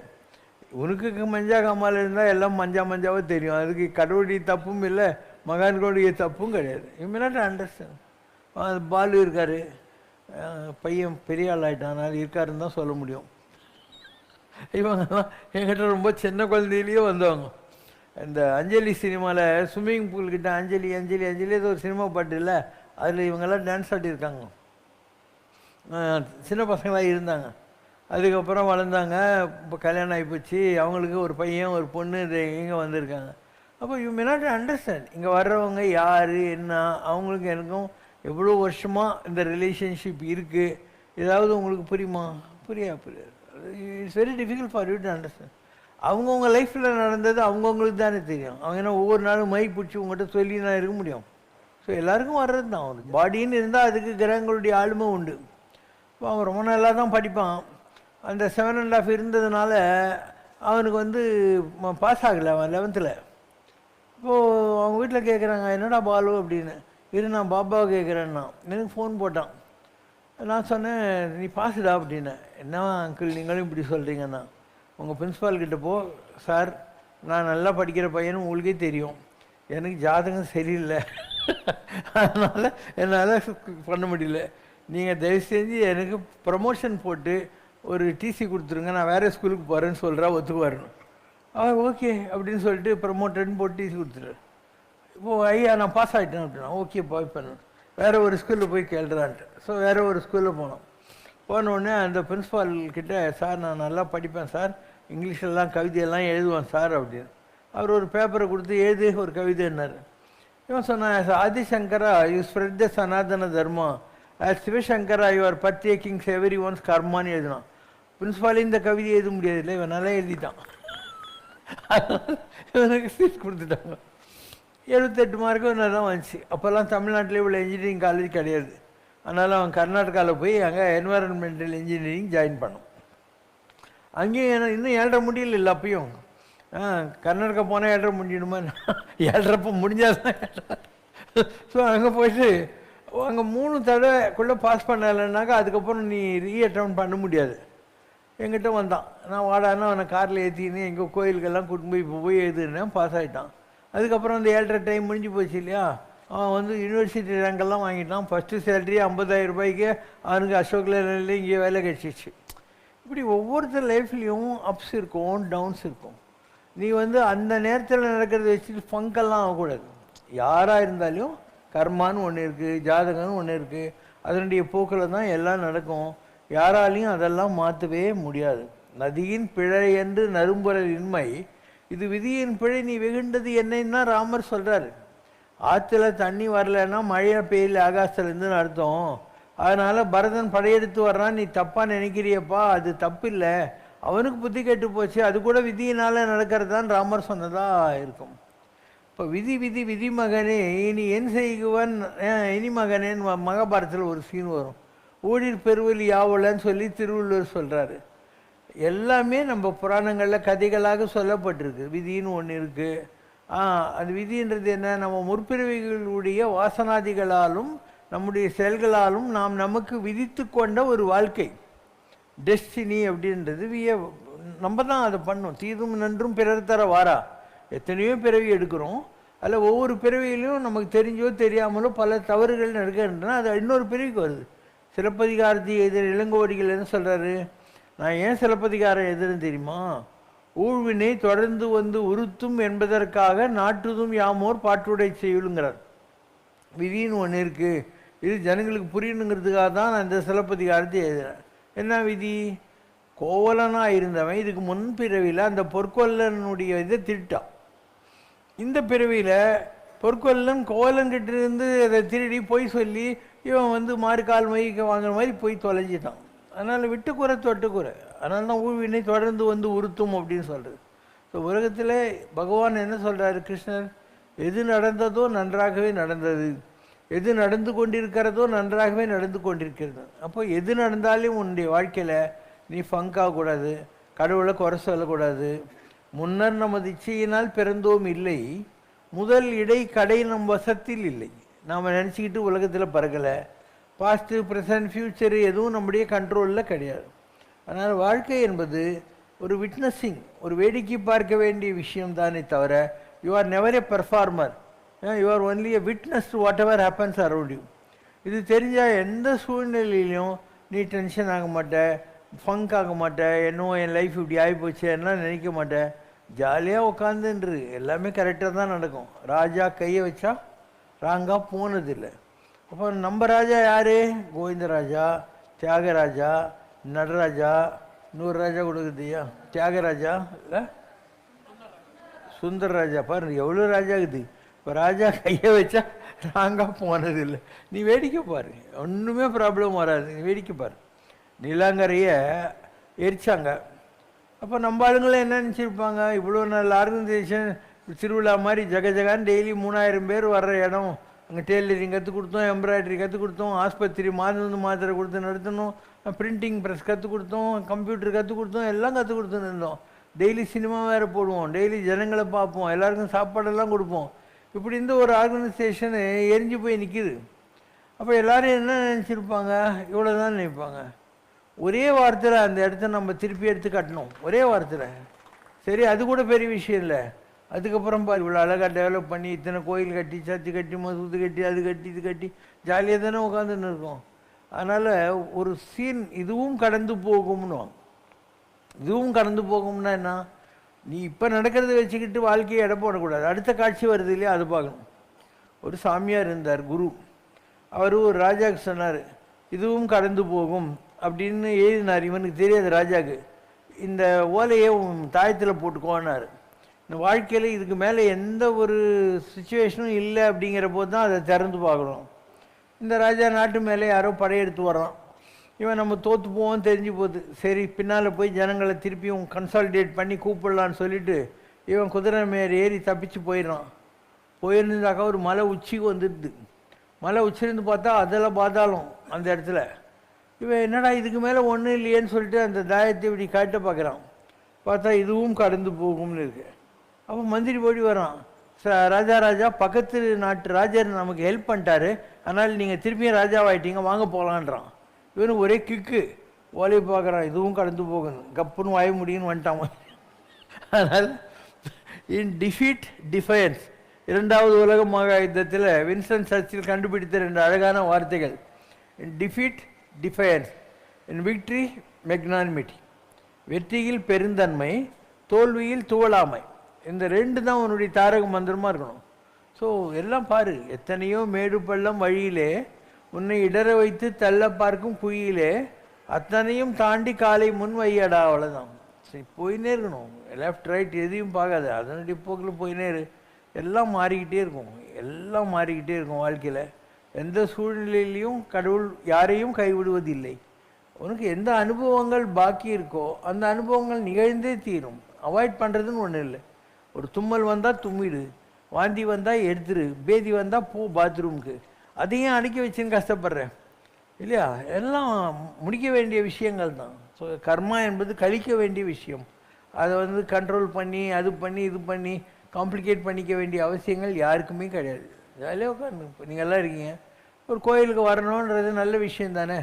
உனக்கு மஞ்சா காமால் இருந்தால் எல்லாம் மஞ்சாவாக தெரியும். அதுக்கு கடவுளுடைய தப்பும் இல்லை, மகான்களுடைய தப்பும் கிடையாது. You may not understand. Balu இருக்கார், பையன் பெரிய ஆள் ஆகிட்டான், இருக்காருன்னு தான் சொல்ல முடியும். இவங்கெல்லாம் என்கிட்ட ரொம்ப சின்ன குழந்தையிலேயே வந்தவங்க. இந்த அஞ்சலி சினிமாவில் ஸ்விம்மிங் பூல் கிட்ட அஞ்சலி அஞ்சலி அஞ்சலி ஏதோ ஒரு சினிமா பாட்டு இல்லை, அதில் இவங்கெல்லாம் டான்ஸ் ஆடியிருக்காங்க. சின்ன பசங்களாக இருந்தாங்க. அதுக்கப்புறம் வளர்ந்தாங்க. இப்போ கல்யாணம் ஆகிப்போச்சு. அவங்களுக்கு ஒரு பையன் ஒரு பொண்ணு இங்கே வந்திருக்காங்க. அப்போ யூ மே நாட் அண்டர்ஸ்டாண்ட் இங்கே வர்றவங்க யார் என்ன, அவங்களுக்கு எனக்கும் எவ்வளோ வருஷமாக இந்த ரிலேஷன்ஷிப் இருக்குது. ஏதாவது உங்களுக்கு புரியுமா? புரியாது. It's very difficult for you to understand. அவங்கவுங்க லைஃப்பில் நடந்தது அவங்கவுங்களுக்கு தானே தெரியும். அவங்க என்ன ஒவ்வொரு நாளும் மை பிடிச்சி உங்கள்கிட்ட சொல்லி நான் இருக்க முடியும்? ஸோ எல்லாருக்கும் வர்றது தான். அவனுக்கு பாடின்னு இருந்தால் அதுக்கு கிரகங்களுடைய ஆளுமை உண்டு. இப்போ அவன் ரொம்ப நல்லா தான் படிப்பான். அந்த 7.5 இருந்ததுனால அவனுக்கு வந்து பாஸ் ஆகலை. அவன் 11th. இப்போது அவங்க வீட்டில் கேட்குறாங்க, என்னடா பாலு அப்படின்னு. நான் பாபாவை கேட்குறேன்னா எனக்கு ஃபோன் போட்டான். நான் சொன்னேன், நீ பாஸுடா அப்படின்னேன். என்ன அங்கிள் நீங்களும் இப்படி சொல்கிறீங்கன்னா, உங்கள் பிரின்ஸிபால்கிட்ட போ. சார் நான் நல்லா படிக்கிற பையனும் உங்களுக்கே தெரியும், எனக்கு ஜாதகம் சரியில்லை, அதனால் என்னால் பண்ண முடியல. நீங்கள் தயவு செஞ்சு எனக்கு ப்ரமோஷன் போட்டு ஒரு டிசி கொடுத்துருங்க, நான் வேறு ஸ்கூலுக்கு போகிறேன்னு சொல்கிறா ஒத்துக்குவாருன்னு. அவர் ஓகே அப்படின்னு சொல்லிட்டு ப்ரமோட்டட்னு போட்டு டிசி கொடுத்துரு. இப்போது ஐயா நான் பாஸ் ஆகிட்டேன் அப்படின்னா, ஓகே போய் பண்ண வேறு ஒரு ஸ்கூலில் போய் கேள்றான்ட்டு. ஸோ வேறு ஒரு ஸ்கூலில் போனோம். போனோடனே அந்த பிரின்ஸிபால் கிட்டே, சார் நான் நல்லா படிப்பேன் சார், இங்கிலீஷெல்லாம் கவிதையெல்லாம் எழுதுவேன் சார் அப்படின்னு. அவர் ஒரு பேப்பரை கொடுத்து எழுது ஒரு கவிதைன்னார். இவன் சொன்னான், Adi Shankara you spread the Sanatana Dharma, Shivashankara your partakings every one's கர்மான்னு எழுதினான். பிரின்ஸிபாலே இந்த கவிதை எழுத முடியாது இல்லை, இவன் நல்லா எழுதிட்டான். இவனுக்கு சீட் கொடுத்துட்டாங்க. 78 மார்க்கு நல்லா தான் வந்துச்சு. அப்போல்லாம் தமிழ்நாட்டில் இவ்வளோ இன்ஜினியரிங் காலேஜ் கிடையாது. அதனால் அவன் கர்நாடகாவில் போய் அங்கே என்வாரன்மெண்டல் இன்ஜினியரிங் ஜாயின் பண்ணோம். அங்கேயும் இன்னும் 7.5 முடியல இல்லை அப்பயும். கர்நாடகா போனால் 7.5 முடியணுமா? 7.5 முடிஞ்சால் தான். ஸோ அங்கே போயிட்டு அங்கே 3 தடவைக்குள்ளே பாஸ் பண்ணலைன்னாக்கா அதுக்கப்புறம் நீ ரீஅட்டம் பண்ண முடியாது. என்கிட்ட வந்தான். நான் வாடானா அவனை காரில் ஏற்றின்னு எங்கே கோயிலுக்கெல்லாம் கூட்டின்னு போய் இப்போ போய் எழுதுனேன். பாஸ் ஆகிட்டான். அதுக்கப்புறம் அந்த 7.5 டைம் முடிஞ்சு போச்சு இல்லையா. அவன் வந்து யூனிவர்சிட்டி ரேங்கெல்லாம் வாங்கிட்டான். ஃபஸ்ட்டு சேலரி 50,000 ரூபாய்க்கு அவனுக்கு அசோக் லேலன்ல இங்கே வேலை கிடச்சிச்சு. இப்படி ஒவ்வொருத்தர் லைஃப்லேயும் அப்ஸ் இருக்கும், டவுன்ஸ் இருக்கும். நீ வந்து அந்த நேரத்தில் நடக்கிறத வச்சுட்டு ஃபங்கெல்லாம் ஆகக்கூடாது. யாராக இருந்தாலும் கர்மான்னு ஒன்று இருக்குது, ஜாதகம்னு ஒன்று இருக்குது. அதனுடைய போக்கில் தான் எல்லாம் நடக்கும். யாராலையும் அதெல்லாம் மாற்றவே முடியாது. நதியின் பிழை என்று நறும்புறல் இன்மை, இது விதியின் பிழை நீ வெகுண்டது என்னன்னு தான் ராமர் சொல்கிறாரு. ஆற்றுல தண்ணி வரலைன்னா மழையை பெய்யல ஆகாசத்துலேருந்துன்னு அர்த்தம். அதனால் பரதன் படையெடுத்து வர்றான், நீ தப்பாக நினைக்கிறியப்பா, அது தப்பு இல்லை, அவனுக்கு புத்தி கெட்டு போச்சு, அது கூட விதியினால் நடக்கிறது தான் ராமர் சொன்னதாக இருக்கும். இப்போ விதி விதி விதி மகனே இனி என் செய்குவன் இனி மகனேன்னு மகாபாரதத்தில் ஒரு சீன் வரும். ஊழிர் பெருவலி யாவலன்னு சொல்லி திருவள்ளுவர் சொல்கிறாரு. எல்லாமே நம்ம புராணங்களில் கதைகளாக சொல்லப்பட்டிருக்கு. விதின்னு ஒன்று இருக்குது. அது விதின்றது என்ன? நம்ம முற்பிறவிகளுடைய வாசனாதிகளாலும் நம்முடைய செயல்களாலும் நாம் நமக்கு விதித்து கொண்ட ஒரு வாழ்க்கை, டெஸ்டினி அப்படின்றது. நம்ம தான் அதை பண்ணோம். தீதும் நன்றும் பிறர் தர வாரா. எத்தனையோ பிறவி எடுக்கிறோம். அதில் ஒவ்வொரு பிறவியிலையும் நமக்கு தெரிஞ்சோ தெரியாமலோ பல தவறுகள் நடக்கின்றன. அது இன்னொரு பிறவிக்கு வருது. சிலப்பதிகாரத்தை எதிர் இளங்கோவடிகள் என்ன சொல்கிறாரு? நான் ஏன் சிலப்பதிகாரம் எதிர்ன்னு தெரியுமா? ஊழ்வினை தொடர்ந்து வந்து உறுத்தும் என்பதற்காக நாட்டுதும் யாமோர் பாட்டுடை செய்யுளுங்கிறார். விதின்னு ஒன்று இருக்குது, இது ஜனங்களுக்கு புரியணுங்கிறதுக்காக தான் நான் இந்த சிலப்பதிகாரத்தை எழுதுகிறேன். என்ன விதி? கோவலனாக இருந்தவன் இதுக்கு முன்பிறவியில் அந்த பொற்கொல்லனுடைய இதை திட்டான். இந்த பிறவியில் பொற்கொல்லன் கோவலன்கிட்ட இருந்து அதை திருடி போய் சொல்லி இவன் வந்து கால் மைக்க வாங்குற மாதிரி போய் தொலைஞ்சிட்டான். அதனால் விட்டுக்குறை தொட்டுக்குறை. அதனால தான் ஊழ்வினை தொடர்ந்து வந்து உறுத்தும் அப்படின்னு சொல்கிறது. ஸோ உலகத்தில் பகவான் என்ன சொல்கிறாரு கிருஷ்ணர்? எது நடந்ததோ நன்றாகவே நடந்தது, எது நடந்து கொண்டிருக்கிறதோ நன்றாகவே நடந்து கொண்டிருக்கிறது. அப்போ எது நடந்தாலும் உன்னுடைய வாழ்க்கையில் நீ ஃபங்காகக்கூடாது, கடவுளை குறை சொல்லக்கூடாது. முன்னர் நமது இச்சையினால் பிறந்தோம் இல்லை, முதல் இடை கடை நம் வசத்தில் இல்லை. நாம் நினச்சிக்கிட்டு உலகத்தில் பறக்கலை. பாஸ்ட்டு ப்ரெசன்ட் ஃப்யூச்சரு எதுவும் நம்முடைய கண்ட்ரோலில் கிடையாது. அதனால் வாழ்க்கை என்பது ஒரு விட்னஸிங், ஒரு வேடிக்கை பார்க்க வேண்டிய விஷயம் தானே தவிர you are never a performer. You are only a witness to what ever happens around you. இது தெரிஞ்சால் எந்த சூழ்நிலையிலையும் நீ டென்ஷன் ஆக மாட்டே, ஃபங்க் ஆக மாட்டே, என்னவோ என் லைஃப் இப்படி ஆகிப்போச்சு எல்லாம் நினைக்க மாட்டேன். ஜாலியாக உட்காந்துன்று எல்லாமே கரெக்டாக தான் நடக்கும். ராஜா கையை வச்சா ராங்கா போனதில்லை. அப்போ நம்ம ராஜா யார்? கோவிந்தராஜா, தியாகராஜா, நடராஜா, இன்னொரு ராஜா கொடுக்குதுயா தியாகராஜா இல்லை சுந்தரராஜா. பாரு எவ்வளோ ராஜா இருக்குது. இப்போ ராஜா கையை வச்சா ராங்காக போனதில்லை. நீ வேடிக்கை பாரு, ஒன்றுமே ப்ராப்ளம் வராது. நீ வேடிக்கை பாரு. நீலாங்கரையை எரிச்சாங்க. அப்போ நம்ம ஆளுங்களும் என்ன நினச்சிருப்பாங்க, இவ்வளோ நல்ல ஆர்கனைசேஷன் திருவிழா மாதிரி ஜகஜகான்னு டெய்லி 3000 பேர் வர்ற இடம், அங்கே டெய்லரிங் கற்றுக் கொடுத்தோம், எம்ப்ராய்டரி கற்றுக் கொடுத்தோம், ஆஸ்பத்திரி மாத்திரை கொடுத்து நடத்தணும், பிரிண்டிங் ப்ரெஸ் கற்றுக் கொடுத்தோம், கம்ப்யூட்டர் கற்றுக் கொடுத்தோம், எல்லாம் கற்றுக் கொடுத்துன்னு இருந்தோம். டெய்லி சினிமா வேறு போடுவோம், டெய்லி ஜனங்களை பார்ப்போம், எல்லாருக்கும் சாப்பாடெல்லாம் கொடுப்போம். இப்படி இந்த ஒரு ஆர்கனைசேஷனு எரிஞ்சு போய் நிற்கிது. அப்போ எல்லோரும் என்ன நினச்சிருப்பாங்க, இவ்வளோ தான் நினைப்பாங்க. ஒரே வாரத்தில் அந்த இடத்த நம்ம திருப்பி எடுத்து கட்டணும், ஒரே வாரத்தில். சரி, அது கூட பெரிய விஷயம் இல்லை. அதுக்கப்புறம் பாரு இவ்வளோ அழகாக டெவலப் பண்ணி இத்தனை கோயில் கட்டி, சர்ச்சு கட்டி, மசூது கட்டி, அது கட்டி இது கட்டி ஜாலியாக தானே உட்காந்துன்னு இருக்கோம். அதனால் ஒரு சீன் இதுவும் கடந்து போகும்னு. இதுவும் கடந்து போகும்னா என்ன, நீ இப்போ நடக்கிறத வச்சுக்கிட்டு வாழ்க்கையை எடை போடக்கூடாது. அடுத்த காட்சி வருது இல்லையா, அது பார்க்கணும். ஒரு சாமியார் இருந்தார், குரு. அவர் ஒரு ராஜாவுக்கு சொன்னார், இதுவும் கடந்து போகும் அப்படின்னு எழுதினார். இவனுக்கு தெரியாது ராஜாவுக்கு. இந்த ஓலையை தாயத்தில் போட்டுக்கோன்னார். இந்த வாழ்க்கையில் இதுக்கு மேலே எந்த ஒரு சுச்சுவேஷனும் இல்லை அப்படிங்கிற போது தான் அதை திறந்து பார்க்கணும். இந்த ராஜா நாட்டு மேலே யாரோ படையெடுத்து வர்றான். இவன் நம்ம தோற்று போவோம் தெரிஞ்சு போகுது. சரி, பின்னால் போய் ஜனங்களை திருப்பியும் கன்சாலிடேட் பண்ணி கூப்பிடலான்னு சொல்லிட்டு இவன் குதிரை மேலே ஏறி தப்பிச்சு போயிடுறான். போயிருந்தாக்கா ஒரு மலை உச்சிக்கு வந்துடுது. மலை உச்சிருந்து பார்த்தா அதெல்லாம் பார்த்தாலும் அந்த இடத்துல இவன் என்னடா இதுக்கு மேலே ஒன்றும் இல்லையேன்னு சொல்லிட்டு அந்த தாயத்தை இப்படி காட்ட பார்க்குறான். பார்த்தா இதுவும் கடந்து போகும்னு இருக்கு. அப்போ மந்திரி போய் வரான், ராஜா பக்கத்து நாட்டு ராஜர் நமக்கு ஹெல்ப் பண்ணிட்டாரு, அதனால் நீங்கள் திருப்பியும் ராஜாவாயிட்டீங்க, வாங்க போகலான்றான். இவனுக்கு ஒரே கிக்கு. ஓலையை பார்க்குறான், இதுவும் கடந்து போகணும், கப்புன்னு வாய முடியும்னு வந்துட்டான். அதனால் இன் டிஃபீட் டிஃபயன்ஸ், இரண்டாவது உலக மகா யுத்தத்தில் வின்ஸ்டன் சர்ச்சில் கண்டுபிடித்த 2 அழகான வார்த்தைகள். இன் டிஃபீட் டிஃபயன்ஸ், இன் விக்ட்ரி மெக்னானிமிட்டி. வெற்றியில் பெருந்தன்மை, தோல்வியில் துவளாமை. இந்த 2 தான் உன்னுடைய தாரக மந்திரமாக இருக்கணும். ஸோ எல்லாம் பாரு, எத்தனையோ மேடு பள்ளம் வழியிலே உன்னை இடற வைத்து தள்ள பார்க்கும் குயிலே அத்தனையும் தாண்டி காலை முன் வையடா. அவ்வளோதான். சரி, போயினே இருக்கணும். லெஃப்ட் ரைட் எதையும் பார்க்காது, அதனுடைய போக்கில் போயினே இரு. எல்லாம் மாறிக்கிட்டே இருக்கும், எல்லாம் மாறிக்கிட்டே இருக்கும் வாழ்க்கையில். எந்த சூழ்நிலையிலையும் கடவுள் யாரையும் கைவிடுவதில்லை. உனக்கு எந்த அனுபவங்கள் பாக்கி இருக்கோ அந்த அனுபவங்கள் நிகழ்ந்தே தீரும். அவாய்ட் பண்ணுறதுன்னு ஒன்றும் இல்லை. ஒரு தும்மல் வந்தால் தும்மிடு, வாந்தி வந்தால் எடுத்துரு, பேதி வந்தால் போ பாத்ரூமுக்கு. அதையும் அடக்கி வச்சுன்னு கஷ்டப்படுறேன் இல்லையா? எல்லாம் முடிக்க வேண்டிய விஷயங்கள் தான். ஸோ கர்மா என்பது கழிக்க வேண்டிய விஷயம். அதை கண்ட்ரோல் பண்ணி அது பண்ணி இது பண்ணி காம்ப்ளிகேட் பண்ணிக்க வேண்டிய அவசியங்கள் யாருக்குமே கிடையாது. ஜாலியாக உட்காந்து இப்போ நீங்கள் எல்லாம் இருக்கீங்க. ஒரு கோயிலுக்கு வரணுன்றது நல்ல விஷயம் தானே.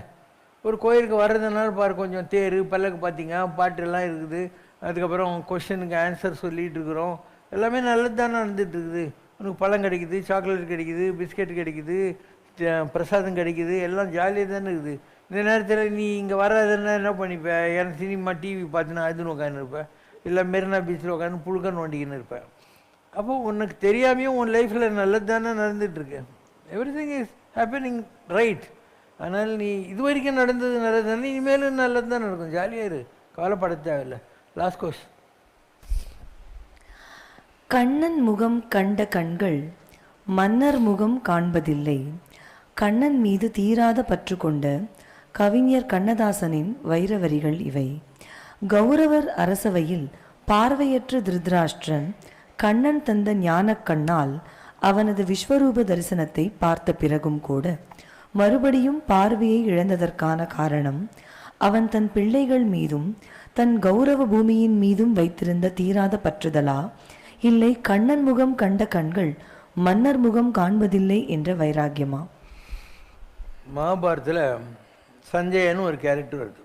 ஒரு கோயிலுக்கு வர்றதுனால பாரு, கொஞ்சம் தேர் பல்லக்கு பார்த்தீங்க, பாட்டெல்லாம் இருக்குது, அதுக்கப்புறம் கொஷனுக்கு ஆன்சர் சொல்லிகிட்டு இருக்கிறோம், எல்லாமே நல்லது தானே நடந்துகிட்ருக்குது. உனக்கு பழம் கிடைக்குது, சாக்லேட் கிடைக்குது, பிஸ்கெட் கிடைக்குது, பிரசாதம் கிடைக்குது, எல்லாம் ஜாலியாக தானே இருக்குது. இந்த நேரத்தில் நீ இங்கே வராதுன்னா என்ன பண்ணிப்ப? எனக்கு சினிமா டிவி பார்த்துன்னா அதுன்னு உட்காந்துருப்பேன், இல்லை மெரினா பீச்சில் உட்காந்து புழுக்கன்னு வண்டிக்கின்னு இருப்பேன். அப்போ உனக்கு தெரியாமையும் உன் லைஃப்பில் நல்லது தானே நடந்துகிட்ருக்கு. Every thing is happening right. அதனால் நீ இது வரைக்கும் நடந்தது நல்லது தானே, இனிமேலும் நல்லது தான் நடக்கும். ஜாலியாக இரு, கவலைப்பட தேவையில்லை. Last course. கண்ணன் முகம் கண்ட கண்கள் மன்னர் முகம் காண்பதில்லை. கண்ணன் மீது தீராத பற்று கொண்ட கவிஞர் கண்ணதாசனின் வைரவரிகள் இவை. கௌரவர் அரசவையில் பார்வையற்ற திருதராஷ்டிரன் கண்ணன் தந்த ஞானக் கண்ணால் அவனது விஸ்வரூப தரிசனத்தை பார்த்த பிறகும் கூட மறுபடியும் பார்வையை இழந்ததற்கான காரணம் அவன் தன் பிள்ளைகள் மீதும் தன் கௌரவ பூமியின் மீதும் வைத்திருந்த தீராத பற்றுதலா, இல்லை கண்ணன் முகம் கண்ட கண்கள் மன்னர் முகம் காண்பதில்லை என்ற வைராக்கியமா? மகாபாரத்தில் சஞ்சயன்னு ஒரு கேரக்டர் வருது.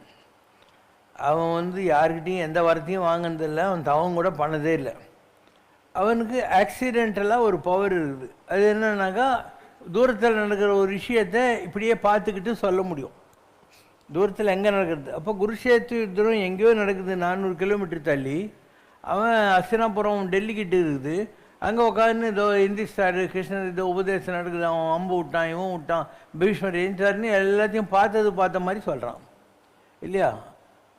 அவன் யாருக்கிட்டையும் எந்த வார்த்தையும் வாங்கினதில்லை, அவன் தவம் கூட பண்ணதே இல்லை. அவனுக்கு ஆக்சிடென்டலாக ஒரு பவர் இருக்குது. அது என்னன்னாக்கா, தூரத்தில் நடக்கிற ஒரு விஷயத்தை இப்படியே பார்த்துக்கிட்டு சொல்ல முடியும், தூரத்தில் எங்கே நடக்கிறது. அப்போ குருஷேத்திர யுத்தம் எங்கேயோ நடக்குது 400 கிலோமீட்டர் தள்ளி. அவன் அஸ்தினாபுரம் டெல்லிக்கிட்ட இருக்குது, அங்கே உட்காந்து இதோ இந்தி ஸ்டாரு கிருஷ்ணர் இதோ உபதேசம் நடக்குது, அவன் அம்பு விட்டான், இவன் விட்டான், பீஷ்மர் எழுந்தார்னு எல்லாத்தையும் பார்த்த மாதிரி சொல்கிறான் இல்லையா?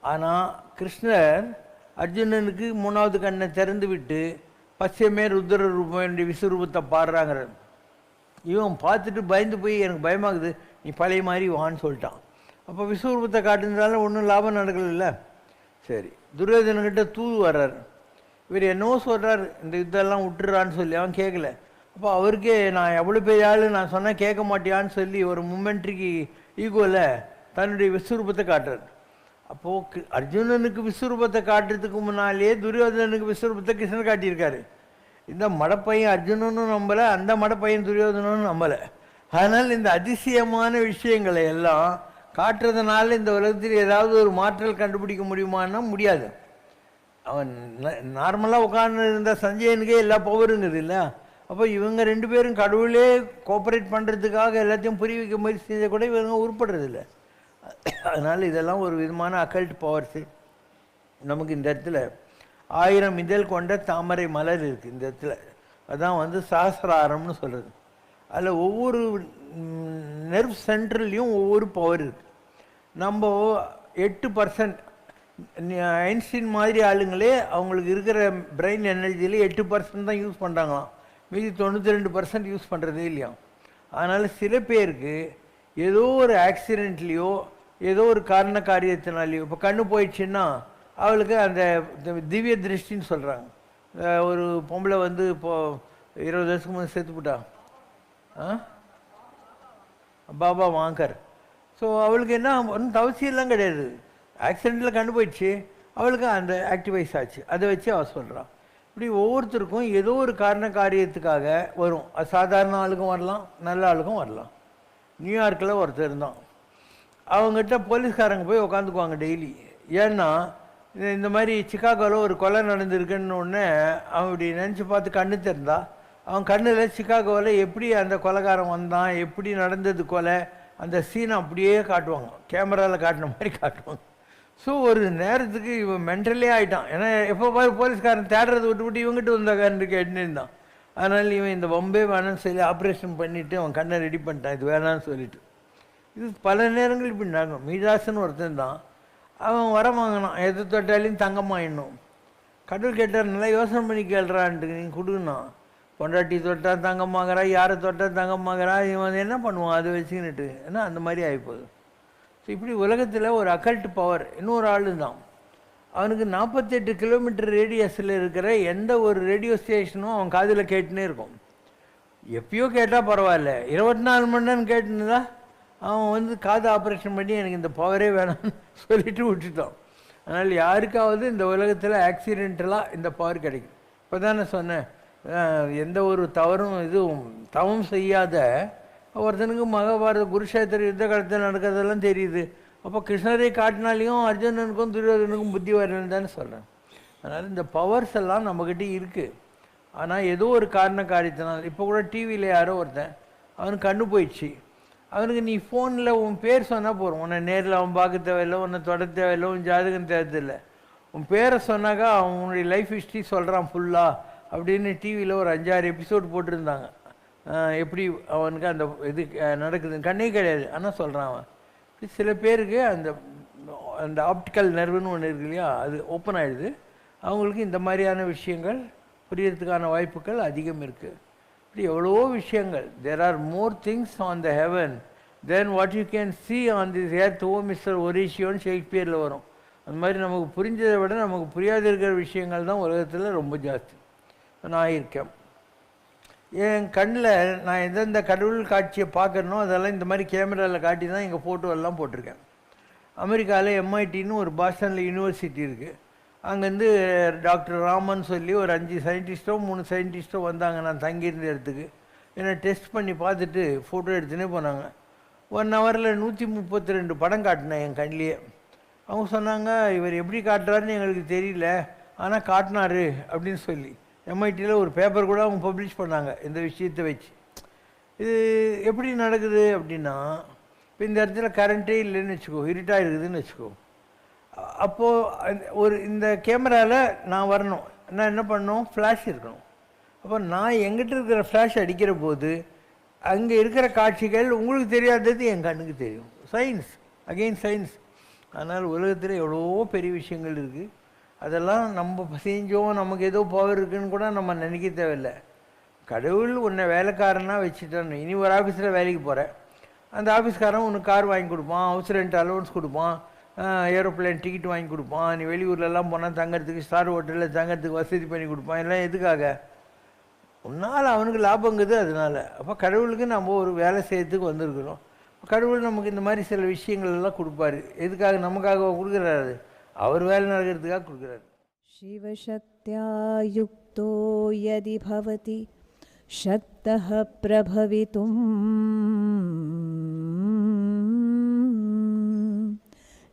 ஆனால் கிருஷ்ணர் அர்ஜுனனுக்கு 3வது கண்ணை திறந்து விட்டு பச்சைமே ருத்ர ரூபம் விஸ்வரூபத்தை பாடுறாங்கிறார். இவன் பார்த்துட்டு பயந்து போய் எனக்கு பயமாகுது, நீ பழைய மாதிரி வான்னு சொல்லிட்டான். அப்போ விஸ்வரூபத்தை காட்டுறதுனால ஒன்றும் லாபம் நடக்கல. சரி, துரியோதனன்கிட்ட தூது வர்றார். இவர் என்னவோ சொல்கிறார், இந்த யுத்தெல்லாம் விட்டுறான்னு சொல்லி. அவன் கேட்கல. அப்போ அவருக்கே நான் எவ்வளோ பெரிய ஆள், நான் சொன்னால் கேட்க மாட்டியான்னு சொல்லி ஒரு மூமெண்ட்ரிக்கு ஈகோவில் தன்னுடைய விஸ்வரூபத்தை காட்டுறார். அப்போது அர்ஜுனனுக்கு விஸ்வரூபத்தை காட்டுறதுக்கு முன்னாலேயே துரியோதனனுக்கு விஸ்வரூபத்தை கிருஷ்ணன் காட்டியிருக்காரு. இந்த மடப்பையன் அர்ஜுனனும் நம்பலை, அந்த மடப்பையன் துரியோதனனும் நம்பலை. அதனால் இந்த அதிசயமான விஷயங்களை எல்லாம் காட்டுறதுனால இந்த உலகத்தில் ஏதாவது ஒரு மாற்றல் கண்டுபிடிக்க முடியுமான்னா முடியாது. அவன் நார்மலாக உட்கார்ந்து இருந்த சஞ்சயனுக்கே எல்லா பவருங்குது இல்லை. அப்போ இவங்க 2 பேரும் கடவுளே கோஆப்ரேட் பண்ணுறதுக்காக எல்லாத்தையும் புரிய வைக்க முயற்சி செஞ்ச கூட இவங்க உருப்படுறதில்லை. அதனால் இதெல்லாம் ஒரு விதமான அக்கல்ட் பவர்ஸு. நமக்கு இந்த இடத்துல 1000 இதழ் கொண்ட தாமரை மலர் இருக்குது இந்த இடத்துல. அதான் சஹஸ்ராரம்னு சொல்கிறது. அதில் ஒவ்வொரு நெர்வ் சென்ட்ரல்லையும் ஒவ்வொரு பவர் இருக்குது. நம்ம 8% ஐன்ஸ்டீன் மாதிரி ஆளுங்களே அவங்களுக்கு இருக்கிற பிரெயின் எனர்ஜியில் 8% தான் யூஸ் பண்ணுறாங்களாம், மீதி 92% யூஸ் பண்ணுறதே இல்லையா. அதனால் சில பேருக்கு ஏதோ ஒரு ஆக்சிடெண்ட்லேயோ ஏதோ ஒரு காரண காரியத்தினாலேயோ இப்போ கண்ணு போயிடுச்சுன்னா அவளுக்கு அந்த திவ்ய திருஷ்டின்னு சொல்கிறாங்க. ஒரு பொம்பளை இப்போது 20 வருஷத்துக்கு முன்னாடி செத்துப்பிட்டா, பாபா வாங்கர். ஸோ அவளுக்கு என்ன ஒன்றும் அவசியம்லாம் கிடையாது, ஆக்சிடெண்ட்டில் கண்டு போயிடுச்சு, அவளுக்கு அந்த ஆக்டிவைஸ் ஆச்சு, அதை வச்சு அவள் சொல்கிறான். இப்படி ஒவ்வொருத்தருக்கும் ஏதோ ஒரு காரண காரியத்துக்காக வரும். அது சாதாரண ஆளுக்கும் வரலாம், நல்ல ஆளுக்கும் வரலாம். நியூயார்க்கில் ஒருத்தர் இருந்தான். அவங்ககிட்ட போலீஸ்காரங்க போய் உக்காந்துக்குவாங்க டெய்லி. ஏன்னா இந்த மாதிரி சிக்காகோவில் ஒரு கொலை நடந்திருக்குன்னு ஒன்று அவன் இப்படி நினச்சி பார்த்து கண்ணு திறந்தா அவன் கண்ணில் சிக்காகோவில் எப்படி அந்த கொலைகாரன் வந்தான், எப்படி நடந்தது கொலை, அந்த சீனை அப்படியே காட்டுவாங்க, கேமராவில் காட்டின மாதிரி காட்டுவாங்க. ஸோ ஒரு நேரத்துக்கு இவன் மென்டலே ஆகிட்டான். ஏன்னா எப்போ பாரு போலீஸ்காரன் தேடுறதை விட்டு இவங்ககிட்ட வந்தாக்கான்னு கேட்டுன்னு இருந்தான். அதனால் இவன் இந்த பொம்பே வேணான்னு சொல்லி ஆப்ரேஷன் பண்ணிவிட்டு அவன் கண்ணை ரெடி பண்ணிட்டான், இது வேணான்னு சொல்லிட்டு. இது பல நேரங்கள் இப்படி நடக்கும். மீதாசன் ஒருத்தன் தான், அவன் வர வாங்கினான், எது தொட்டாலையும் தங்கமாயிடணும். கடவுள் கேட்டார், நல்லா யோசனை பண்ணி கேள்றான்ட்டு நீங்கள் கொடுங்கண்ணா. பொண்டாட்டி தொட்டால் தங்கமாகறா, யாரை தொட்டால் தங்கமாகறா, இவன் என்ன பண்ணுவான் அதை வச்சுக்கின்னுட்டு, ஏன்னா அந்த மாதிரி ஆகிப்போகுது. ஸோ இப்படி உலகத்தில் ஒரு அக்கல்ட் பவர் இன்னொரு ஆள் தான். அவனுக்கு 48 கிலோமீட்டர் ரேடியஸில் இருக்கிற எந்த ஒரு ரேடியோ ஸ்டேஷனும் அவன் காதில் கேட்டுன்னே இருக்கும். எப்பயோ கேட்டால் பரவாயில்ல, 24 மணி நேரம் கேட்டுன்னு அவன் காது ஆப்ரேஷன் பண்ணி எனக்கு இந்த பவரே வேணாம்னு சொல்லிட்டு விட்டுட்டான். அதனால் யாருக்காவது இந்த உலகத்தில் ஆக்சிடென்டலாக இந்த பவர் கிடைக்கும். இப்போ தான் நான் சொன்னேன், எந்த ஒரு தவறும் இதுவும் தவம் செய்யாத ஒருத்தனுக்கு மகாபாரத குருஷேத்திர யுத்த காலத்தில் நடக்கிறதெல்லாம் தெரியுது. அப்போ கிருஷ்ணரை காட்டினாலையும் அர்ஜுனனுக்கும் துரியோதனுக்கும் புத்தி வரலன்னு தானே சொல்கிறேன். அதனால் இந்த பவர்ஸ் எல்லாம் நம்மக்கிட்ட இருக்குது. ஆனால் ஏதோ ஒரு காரண காரியத்தினால் இப்போ கூட டிவியில் யாரோ ஒருத்தன் அவனுக்கு கண்ணு போயிடுச்சு. அவனுக்கு நீ ஃபோனில் உன் பேர் சொன்னால் போகிறோம், உன்னை நேரில் அவன் பார்க்க தேவையில்லை, உன்னை தொட தேவையில்லை, உன் ஜாதகம் தேவையில்லை. உன் பேரை சொன்னாக்கா அவனுடைய லைஃப் ஹிஸ்ட்ரி சொல்கிறான் ஃபுல்லாக அப்படின்னு டிவியில் ஒரு 5-6 எபிசோடு போட்டிருந்தாங்க. எப்படி அவனுக்கு அந்த இது நடக்குது, கண்ணே கிடையாது ஆனால் சொல்கிறான் அவன். சில பேருக்கு அந்த அந்த ஆப்டிக்கல் நர்வுன்னு ஒன்று இருக்கு இல்லையா, அது ஓப்பன் ஆகிடுது. அவங்களுக்கு இந்த மாதிரியான விஷயங்கள் புரியறதுக்கான வாய்ப்புகள் அதிகம் இருக்குது. இப்படி எவ்வளவோ விஷயங்கள். There are more things on the heaven than what you can see on this earth. Oh mister ஒரிஷியோன்னு ஷேக்ஸ்பியரில் வரும். அந்த மாதிரி நமக்கு புரிஞ்சதை விட நமக்கு புரியாத இருக்கிற விஷயங்கள் தான் உலகத்தில் ரொம்ப ஜாஸ்தி. நான் இருக்கேன், என் கண்ணில் நான் எந்தெந்த கடவுள் காட்சியை பார்க்குறனோ அதெல்லாம் இந்த மாதிரி கேமராவில் காட்டி தான் எங்கள் ஃபோட்டோவெல்லாம் போட்டிருக்கேன். அமெரிக்காவில் எம்ஐடின்னு ஒரு பாஸ்டனில் யூனிவர்சிட்டி இருக்குது. அங்கேருந்து டாக்டர் ராமன் சொல்லி ஒரு 5 சயின்டிஸ்ட்டோ 3 சயின்டிஸ்ட்டோ வந்தாங்க நான் தங்கியிருந்த இடத்துக்கு. என்னை டெஸ்ட் பண்ணி பார்த்துட்டு ஃபோட்டோ எடுத்துனே போனாங்க. 1 ஹவரில் 132 படம் காட்டினேன் என் கண்ணிலேயே. அவங்க சொன்னாங்க, இவர் எப்படி காட்டுறாருன்னு எங்களுக்கு தெரியல, ஆனால் காட்டினாரு அப்படின்னு சொல்லி. எம்ஐடியில் ஒரு பேப்பர் கூட அவங்க பப்ளிஷ் பண்ணாங்க இந்த விஷயத்தை வச்சு. இது எப்படி நடக்குது அப்படின்னா, இப்போ இந்த இடத்துல கரண்ட்டே இல்லைன்னு வச்சுக்கோ, இருட்டாக இருக்குதுன்னு வச்சுக்கோ. அப்போது இந்த கேமராவில் நான் வரணும், நான் என்ன பண்ணணும், ஃப்ளாஷ் இருக்கணும். அப்போ நான் எங்கிட்ட இருக்கிற ஃப்ளாஷ் அடிக்கிற போது அங்கே இருக்கிற காட்சிகள் உங்களுக்கு தெரியாதது என் கண்ணுக்கு தெரியும். Science, again science. அதனால் உலகத்தில் எவ்வளோ பெரிய விஷயங்கள் இருக்குது. அதெல்லாம் நம்ம செஞ்சோம், நமக்கு ஏதோ பவர் இருக்குதுன்னு கூட நம்ம நினைக்க தேவையில்லை. கடவுள் உன்னை வேலைக்காரனாக வச்சுட்டான்னு. இனி ஒரு ஆஃபீஸில் வேலைக்கு போகிறேன், அந்த ஆஃபீஸ்காரன் உனக்கு கார் வாங்கி கொடுப்பான், ஹவுஸ் ரெண்ட் அலோன்ஸ் கொடுப்பான், ஏரோப்ளேன் டிக்கெட் வாங்கி கொடுப்பான், நீ வெளியூர்லலாம் போனால் தங்கறதுக்கு ஸ்டார் ஹோட்டலில் தங்கறதுக்கு வசதி பண்ணி கொடுப்பான். எல்லாம் எதுக்காக? உன்னால் அவனுக்கு லாபங்குது. அதனால் அப்போ கடவுளுக்கு நம்ம ஒரு வேலை செய்யறதுக்கு வந்திருக்கிறோம். கடவுள் நமக்கு இந்த மாதிரி சில விஷயங்கள் எல்லாம் கொடுப்பாரு. எதுக்காக? நமக்காக கொடுக்குறாரு, அவர் வேலை நடக்கிறதுக்காக கொடுக்குறாரு. शिवशक्त्या युक्तो यदि भवति शक्तः प्रभवितुं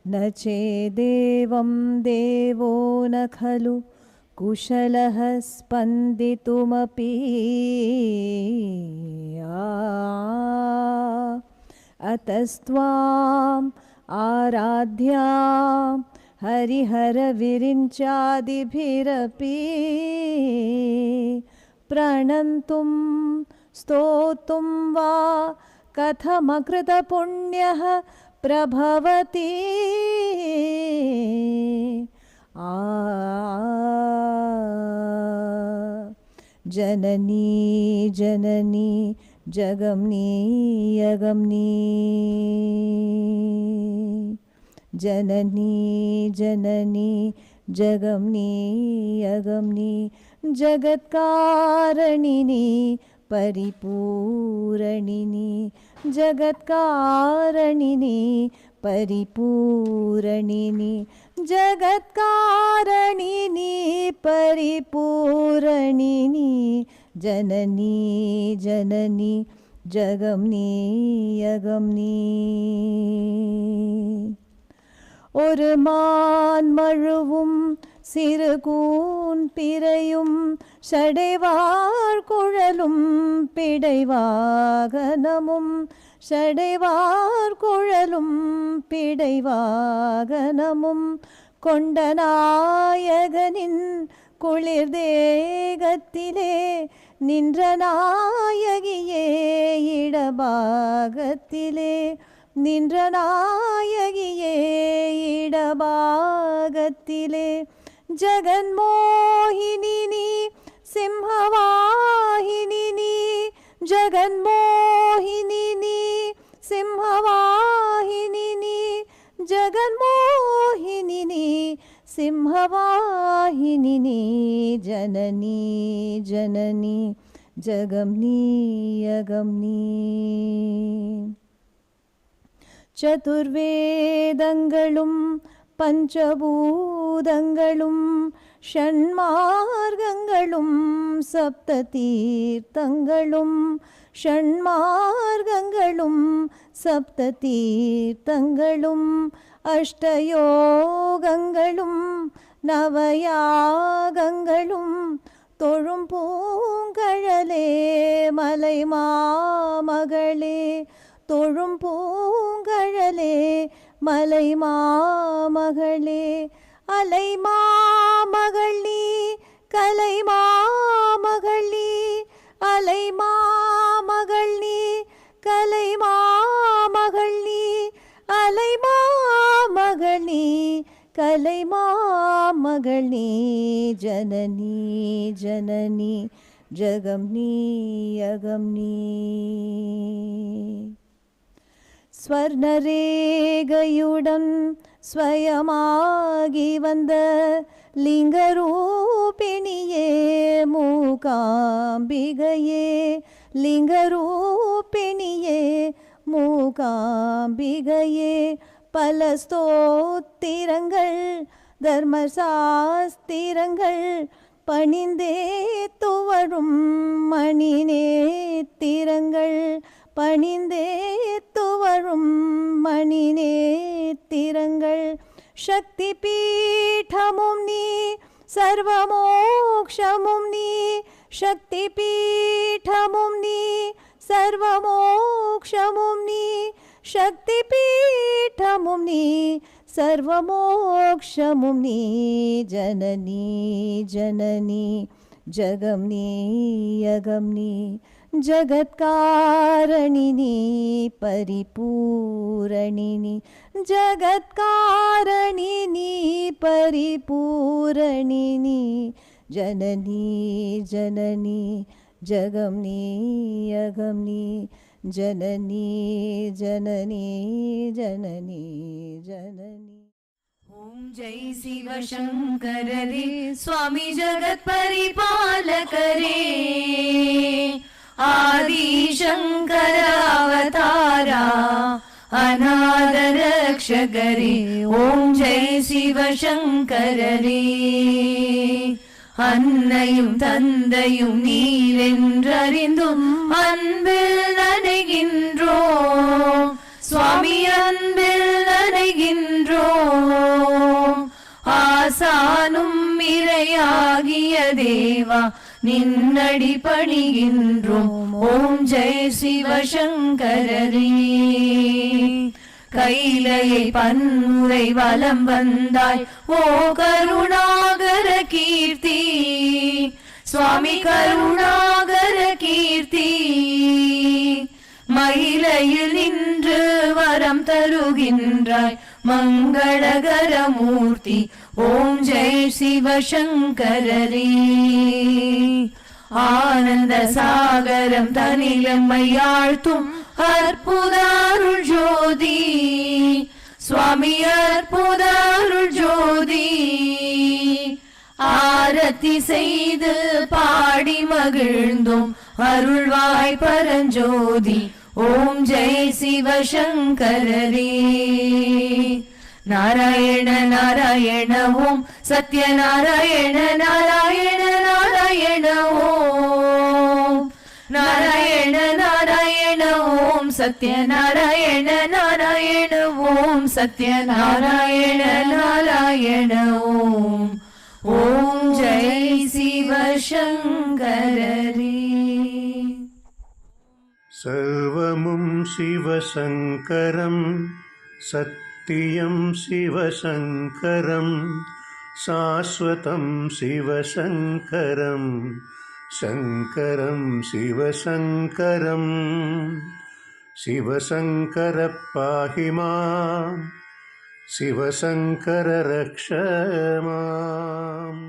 न चेदेवं देवो न खलु कुशलः स्पन्दितुमपि अतस्त्वाम् आराध्यां हरिहरविरिञ्चादिभिरपि प्रणन्तुं स्तोतुं वा कथमकृतपुण्यः प्रभवति जननी जननी जगम्नी यगम्नी जननी जननी जगम्नी यगम्नी जगत्कारणिनी परिपूरणिनी जगत्कारणिनी परिपूरणिनी जगत्कारणिनी परिपूरणिनी जननी जननी जगम्नी यगम्नी ஒரு மான் மழுவும் சிறு கூன் பிறையும் சடைவார் குழலும் பிடைவாகனமும் சடைவார் குழலும் பிடைவாகனமும் கொண்ட நாயகனின் குளிர் தேகத்திலே நின்ற நாயகியே இடபாகத்திலே நின்ற நாயகியே இடபாகத்திலே ஜகன்மோகினி நீ சிம்ஹவாஹினி நீ ஜகன்மோகினி நீ சிம்ஹவாஹினி நீ ஜகன்மோகினி நீ சிம்ஹவாஹினி நீ ஜனனி ஜனனி ஜகம்னி யகம்னி சதுர்வேதங்களும் பஞ்சபூதங்களும் ஷண்மார்கங்களும் சப்த தீர்த்தங்களும் ஷண்மார்கங்களும் சப்த தீர்த்தங்களும் அஷ்டயோகங்களும் நவயாகங்களும் தொழும் பூங்கழலே மலை மாமகளே தொழும் பூங்கழலே மலை மாமகளே அலை மாமகள் நீ கலை மாமகள் நீ அலை மாமகள் நீ கலை மாமகள் நீ அலை மாமகள் நீ கலை மாமகள் நீ ஜனனி ஜனனி ஜகம்னி யகம்னி ஸ்வர்ணரேகையுடன் ஸ்வயமாகி வந்த லிங்கரூபிணியே மூகாம்பிகையே லிங்கரூபிணியே மூகாம்பிகையே பல ஸ்தோத்திரங்கள் தர்மசாஸ்திரங்கள் பணிந்தே துவரும் மணி நேத்திரங்கள் பணிந்தே துவரும் மணி நேத்திரங்கள் சக்தி பீഠமும் நீ சர்வமோக்ஷமும் நீ சக்தி பீഠமும் நீ சர்வமோக்ஷமும் நீ சக்தி பீഠமும் நீ சர்வமோக்ஷமும் நீ ஜனனி ஜனனி ஜகம் நீ யகம் நீ ஜகத்காரணினி பரிபூரணினி ஜகத்காரணினி பரிபூரணினி ஜனனி ஜனனி ஜகம் நீ யகம் நீ ஜனனி ஜனனி ஜனனி ஜனனி. ஓம் ஜெய் சிவசங்கரரே சுவாமி ஜகத் பரிபாலகரே ஆதி சங்கர அவதாரா அநாத ரக்ஷகரே. ஓம் ஜெய் சிவசங்கரரே. அன்னையும் தந்தையும் நீரென்றறிந்தும் அன்பில் நனைகின்றோம் சுவாமி, அன்பில் நனைகின்றோம். ஆசானும் இறையாகிய தேவா நின்னடி பணிகின்றோம். ஓம் ஜெய் சிவசங்கரரே. கைலையை பன்முறை வலம் வந்தாய் ஓ கருணாகர கீர்த்தி சுவாமி, கருணாகர கீர்த்தி. மயிலையில் நின்று வரம் தருகின்றாய் மங்களகர மூர்த்தி. ஓம் ஜெய் சிவசங்கரரே. ஆனந்த சாகரம் தனிலம்மையாழ்த்தும் அற்புத அருள் ஜோதி சுவாமி, அற்புத அருள் ஜோதி. ஆரத்தி செய்து பாடி மகிழ்ந்தோம் அருள்வாய் பரஞ்சோதி. ஓம் ஜெய் சிவசங்கரரே. நாராயண நாராயண ஓம் சத்யநாராயண நாராயண நாராயண ஓம் நாராயண நாராயண ஓம் சத்யநாராயண நாராயண ஓம் சத்யநாராயண நாராயண ஓம். ஓம் ஜெய் சிவசங்கரரே. சர்வமும் சிவசங்கரம் சத்தியம் சிவசங்கரம் சாஸ்வதம் சிவசங்கரம் சங்கரம் சிவசங்கரம். சிவசங்கர பாஹி மாம் சிவசங்கர ரக்ஷ மாம்.